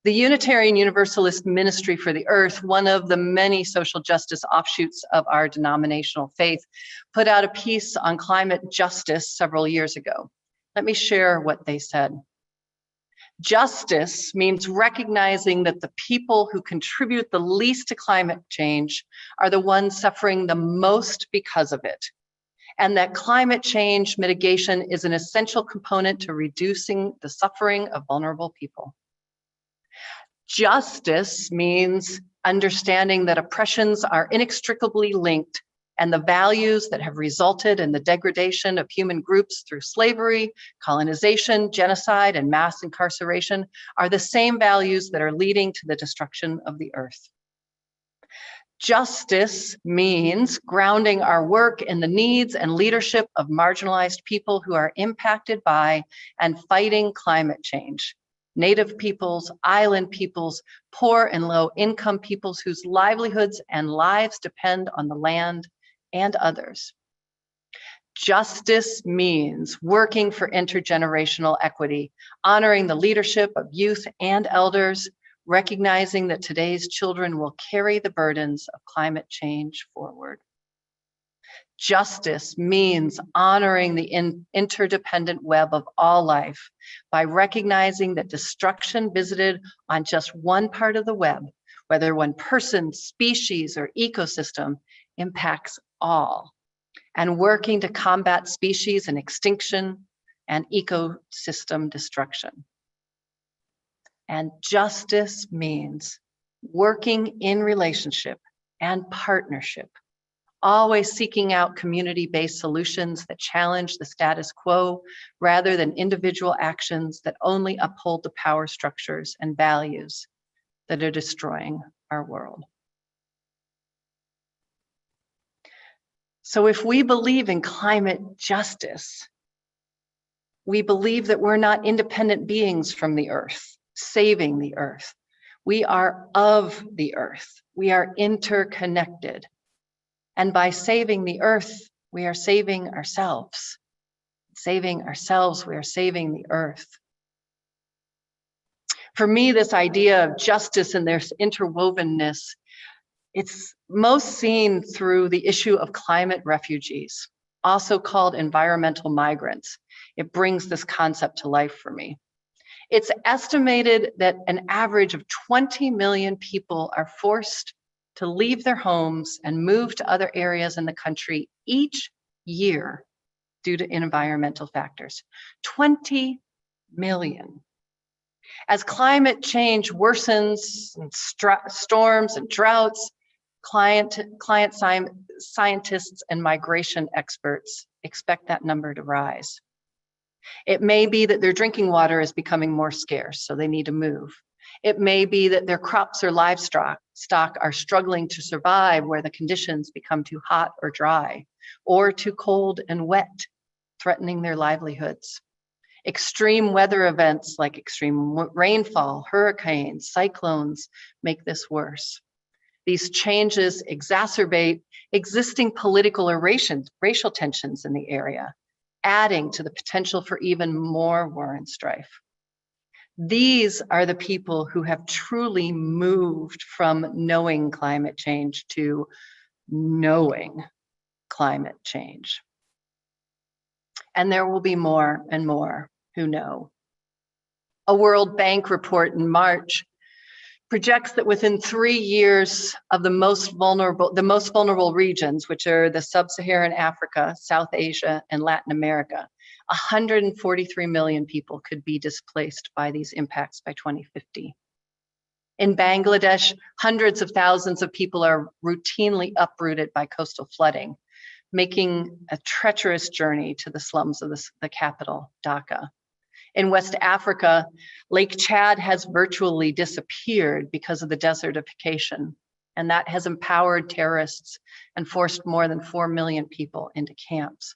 The Unitarian Universalist Ministry for the Earth, one of the many social justice offshoots of our denominational faith, put out a piece on climate justice several years ago. Let me share what they said. Justice means recognizing that the people who contribute the least to climate change are the ones suffering the most because of it, and that climate change mitigation is an essential component to reducing the suffering of vulnerable people. Justice means understanding that oppressions are inextricably linked, and the values that have resulted in the degradation of human groups through slavery, colonization, genocide, and mass incarceration are the same values that are leading to the destruction of the earth. Justice means grounding our work in the needs and leadership of marginalized people who are impacted by and fighting climate change. Native peoples, island peoples, poor and low income peoples whose livelihoods and lives depend on the land and others. Justice means working for intergenerational equity, honoring the leadership of youth and elders, recognizing that today's children will carry the burdens of climate change forward. Justice means honoring the interdependent web of all life by recognizing that destruction visited on just one part of the web, whether one person, species, or ecosystem, impacts all, and working to combat species and extinction and ecosystem destruction. And justice means working in relationship and partnership, always seeking out community-based solutions that challenge the status quo rather than individual actions that only uphold the power structures and values that are destroying our world. So if we believe in climate justice, we believe that we're not independent beings from the earth, saving the earth. We are of the earth. We are interconnected. And by saving the earth, we are saving ourselves. Saving ourselves, we are saving the earth. For me, this idea of justice and their interwovenness, it's most seen through the issue of climate refugees, also called environmental migrants. It brings this concept to life for me. It's estimated that an average of 20 million people are forced to leave their homes and move to other areas in the country each year due to environmental factors. 20 million. As climate change worsens, and storms and droughts, scientists and migration experts expect that number to rise. It may be that their drinking water is becoming more scarce, so they need to move. It may be that their crops or livestock are struggling to survive where the conditions become too hot or dry, or too cold and wet, threatening their livelihoods. Extreme weather events like extreme rainfall, hurricanes, cyclones make this worse. These changes exacerbate existing political or racial tensions in the area, adding to the potential for even more war and strife. These are the people who have truly moved from knowing climate change to knowing climate change. And there will be more and more who know. A World Bank report in March projects that within 3 years of the most vulnerable regions, which are the sub-Saharan Africa, South Asia, and Latin America, 143 million people could be displaced by these impacts by 2050. In Bangladesh, hundreds of thousands of people are routinely uprooted by coastal flooding, making a treacherous journey to the slums of the capital, Dhaka. In West Africa, Lake Chad has virtually disappeared because of the desertification and that has empowered terrorists and forced more than 4 million people into camps.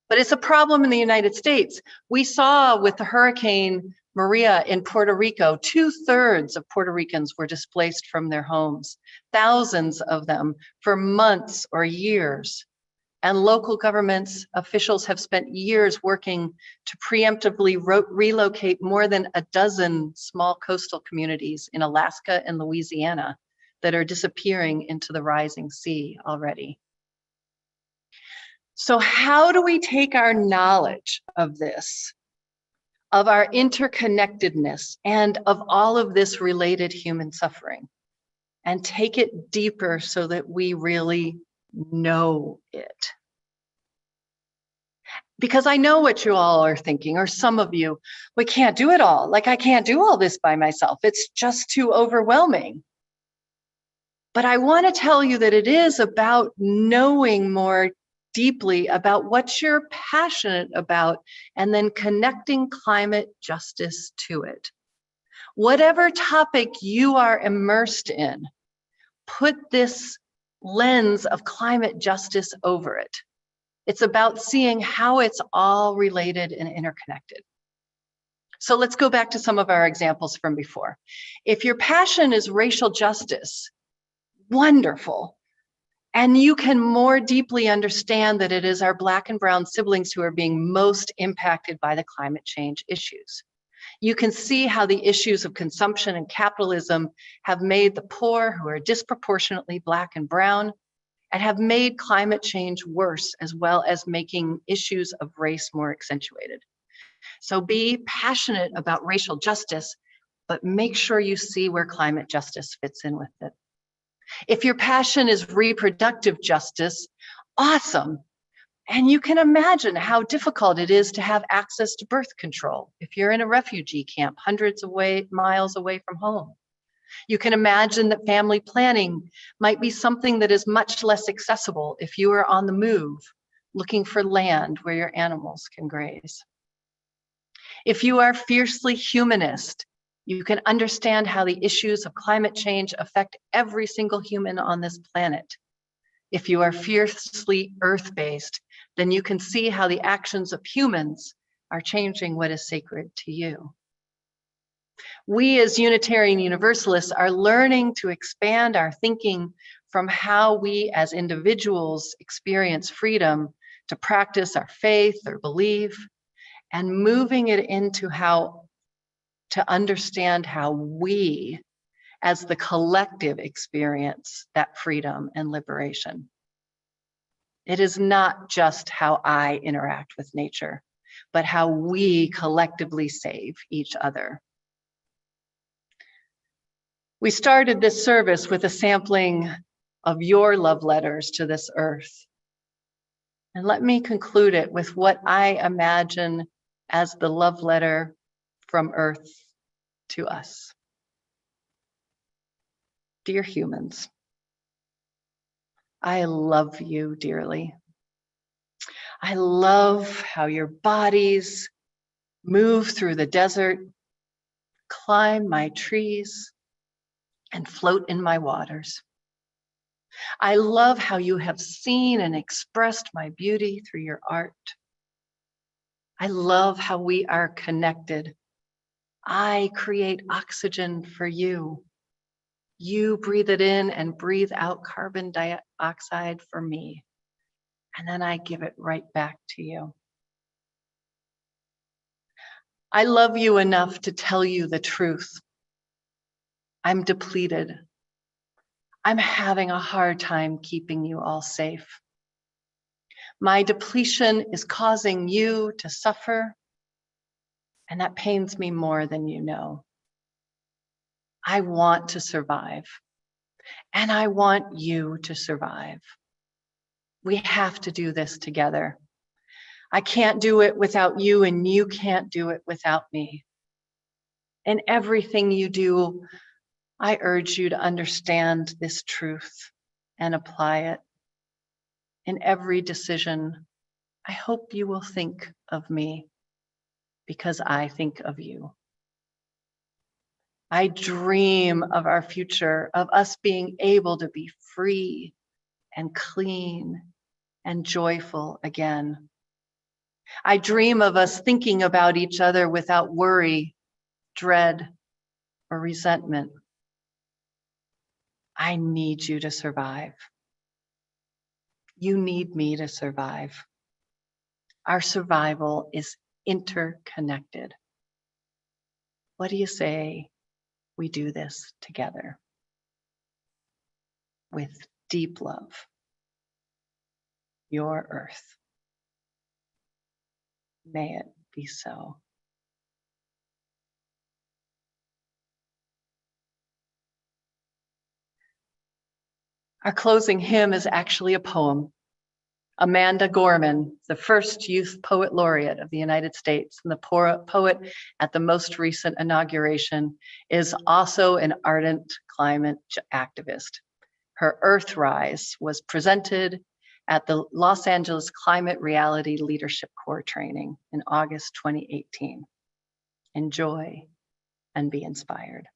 But it's a problem in the United States. We saw with the Hurricane Maria in Puerto Rico, 2/3 of Puerto Ricans were displaced from their homes, thousands of them for months or years. And local governments officials have spent years working to preemptively relocate more than a dozen small coastal communities in Alaska and Louisiana that are disappearing into the rising sea already. So how do we take our knowledge of this, of our interconnectedness, and of all of this related human suffering, and take it deeper so that we really know it? Because I know what you all are thinking, or some of you, we can't do it all. Like, I can't do all this by myself. It's just too overwhelming. But I want to tell you that it is about knowing more deeply about what you're passionate about and then connecting climate justice to it. Whatever topic you are immersed in, put this lens of climate justice over it. It's about seeing how it's all related and interconnected. So let's go back to some of our examples from before. If your passion is racial justice, wonderful. And you can more deeply understand that it is our Black and brown siblings who are being most impacted by the climate change issues. You can see how the issues of consumption and capitalism have made the poor, who are disproportionately Black and brown, and have made climate change worse, as well as making issues of race more accentuated. So be passionate about racial justice, but make sure you see where climate justice fits in with it. If your passion is reproductive justice, awesome. And you can imagine how difficult it is to have access to birth control if you're in a refugee camp hundreds of miles away from home. You can imagine that family planning might be something that is much less accessible if you are on the move, looking for land where your animals can graze. If you are fiercely humanist, you can understand how the issues of climate change affect every single human on this planet. If you are fiercely earth-based, then you can see how the actions of humans are changing what is sacred to you. We as Unitarian Universalists are learning to expand our thinking from how we as individuals experience freedom to practice our faith or belief, and moving it into how to understand how we as the collective experience that freedom and liberation. It is not just how I interact with nature, but how we collectively save each other. We started this service with a sampling of your love letters to this earth. And let me conclude it with what I imagine as the love letter from Earth to us. Dear humans, I love you dearly. I love how your bodies move through the desert, climb my trees, and float in my waters. I love how you have seen and expressed my beauty through your art. I love how we are connected. I create oxygen for you. You breathe it in and breathe out carbon dioxide for me. And then I give it right back to you. I love you enough to tell you the truth. I'm depleted. I'm having a hard time keeping you all safe. My depletion is causing you to suffer, and that pains me more than you know. I want to survive, and I want you to survive. We have to do this together. I can't do it without you, and you can't do it without me. In everything you do, I urge you to understand this truth and apply it. In every decision, I hope you will think of me because I think of you. I dream of our future, of us being able to be free and clean and joyful again. I dream of us thinking about each other without worry, dread, or resentment. I need you to survive. You need me to survive. Our survival is interconnected. What do you say we do this together with deep love? Your earth. May it be so. Our closing hymn is actually a poem. Amanda Gorman, the first youth poet laureate of the United States and the poet at the most recent inauguration, is also an ardent climate activist. Her Earthrise was presented at the Los Angeles Climate Reality Leadership Corps training in August 2018. Enjoy and be inspired.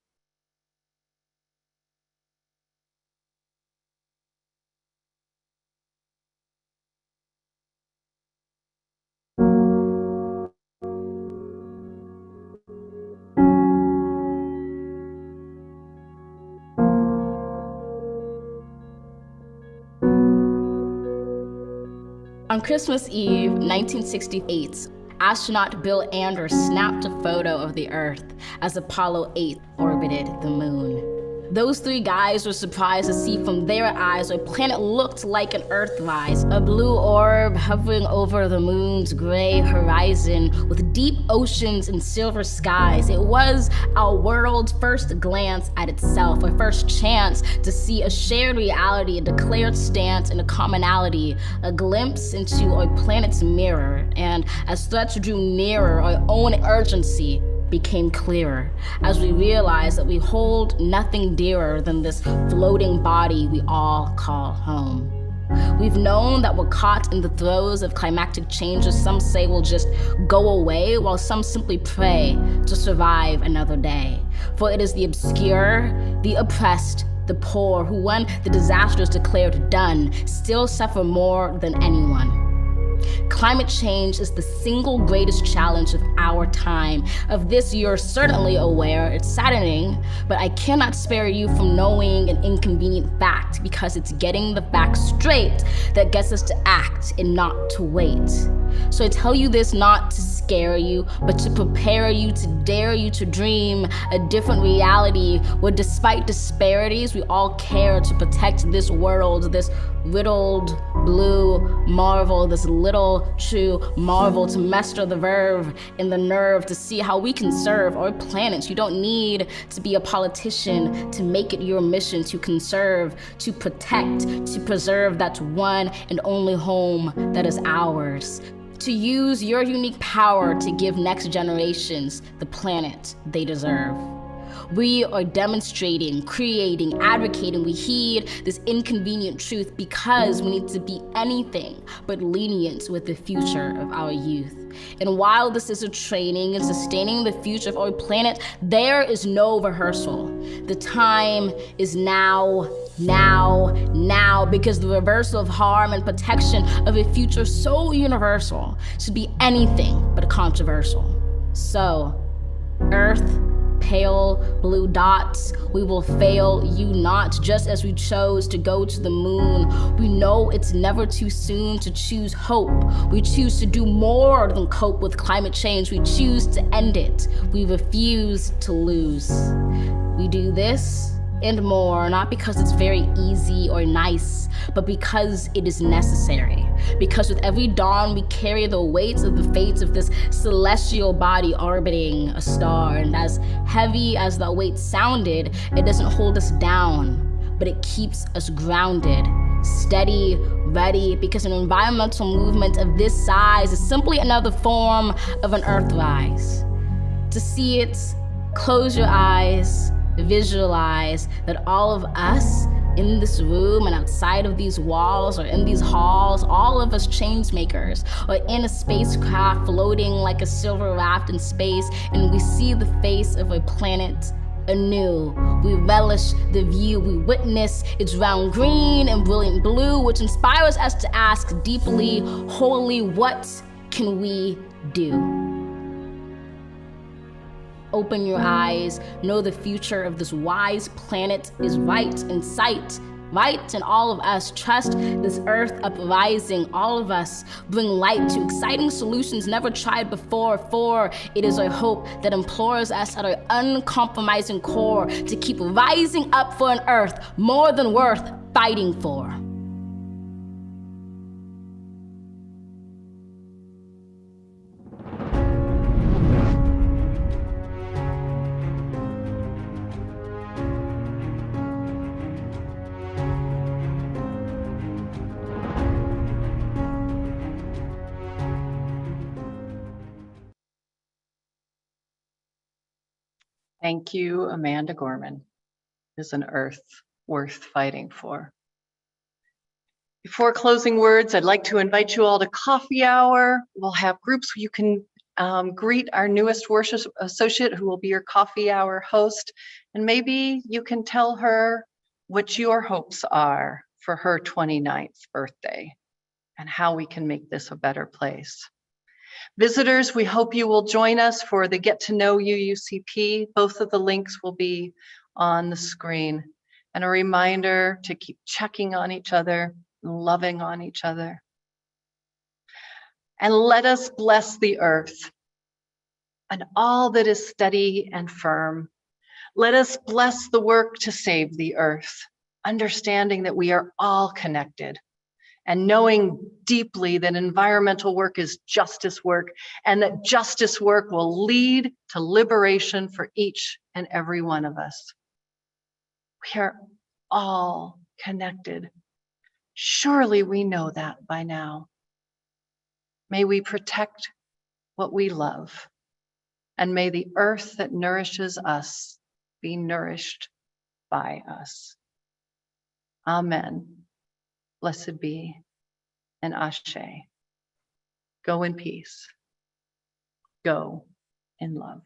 On Christmas Eve, 1968, astronaut Bill Anders snapped a photo of the Earth as Apollo 8 orbited the moon. Those three guys were surprised to see from their eyes a planet looked like an Earthrise, a blue orb hovering over the moon's gray horizon with deep oceans and silver skies. It was our world's first glance at itself, a first chance to see a shared reality, a declared stance, and a commonality, a glimpse into our planet's mirror. And as threats drew nearer, our own urgency became clearer as we realized that we hold nothing dearer than this floating body we all call home. We've known that we're caught in the throes of climactic changes some say will just go away, while some simply pray to survive another day. For it is the obscure, the oppressed, the poor who, when the disaster is declared done, still suffer more than anyone. Climate change is the single greatest challenge of our time. Of this, you're certainly aware. It's saddening, but I cannot spare you from knowing an inconvenient fact, because it's getting the facts straight that gets us to act and not to wait. So I tell you this not to scare you, but to prepare you, to dare you to dream a different reality where, despite disparities, we all care to protect this world, this riddled blue marvel, this little true marvel, to master the verve and the nerve to see how we can serve our planet. You don't need to be a politician to make it your mission to conserve, to protect, to preserve that one and only home that is ours. To use your unique power to give next generations the planet they deserve. We are demonstrating, creating, advocating. We heed this inconvenient truth because we need to be anything but lenient with the future of our youth. And while this is a training in sustaining the future of our planet, there is no rehearsal. The time is now, because the reversal of harm and protection of a future so universal should be anything but controversial. So, Earth, pale blue dots, we will fail you not. Just as we chose to go to the moon, we know it's never too soon to choose hope. We choose to do more than cope with climate change. We choose to end it. We refuse to lose. We do this and more, not because it's very easy or nice, but because it is necessary. Because with every dawn, we carry the weight of the fates of this celestial body orbiting a star. And as heavy as that weight sounded, it doesn't hold us down, but it keeps us grounded, steady, ready, because an environmental movement of this size is simply another form of an Earthrise. To see it, close your eyes, visualize that all of us in this room and outside of these walls or in these halls, all of us change makers, or in a spacecraft floating like a silver raft in space, and we see the face of a planet anew. We relish the view we witness. It's round green and brilliant blue, which inspires us to ask deeply, wholly, what can we do? Open your eyes, know the future of this wise planet is right in sight. Right in all of us, trust this earth uprising, all of us bring light to exciting solutions never tried before, for it is our hope that implores us at our uncompromising core to keep rising up for an earth more than worth fighting for. Thank you, Amanda Gorman. Is an earth worth fighting for. Before closing words, I'd like to invite you all to coffee hour. We'll have groups where you can greet our newest worship associate who will be your coffee hour host. And maybe you can tell her what your hopes are for her 29th birthday and how we can make this a better place. Visitors, we hope you will join us for the Get to Know UUCP. Both of the links will be on the screen. And a reminder to keep checking on each other, loving on each other. And let us bless the earth and all that is steady and firm. Let us bless the work to save the earth, understanding that we are all connected and knowing deeply that environmental work is justice work and that justice work will lead to liberation for each and every one of us. We are all connected. Surely we know that by now. May we protect what we love, and may the earth that nourishes us be nourished by us. Amen. Blessed be, and Ashe. Go in peace. Go in love.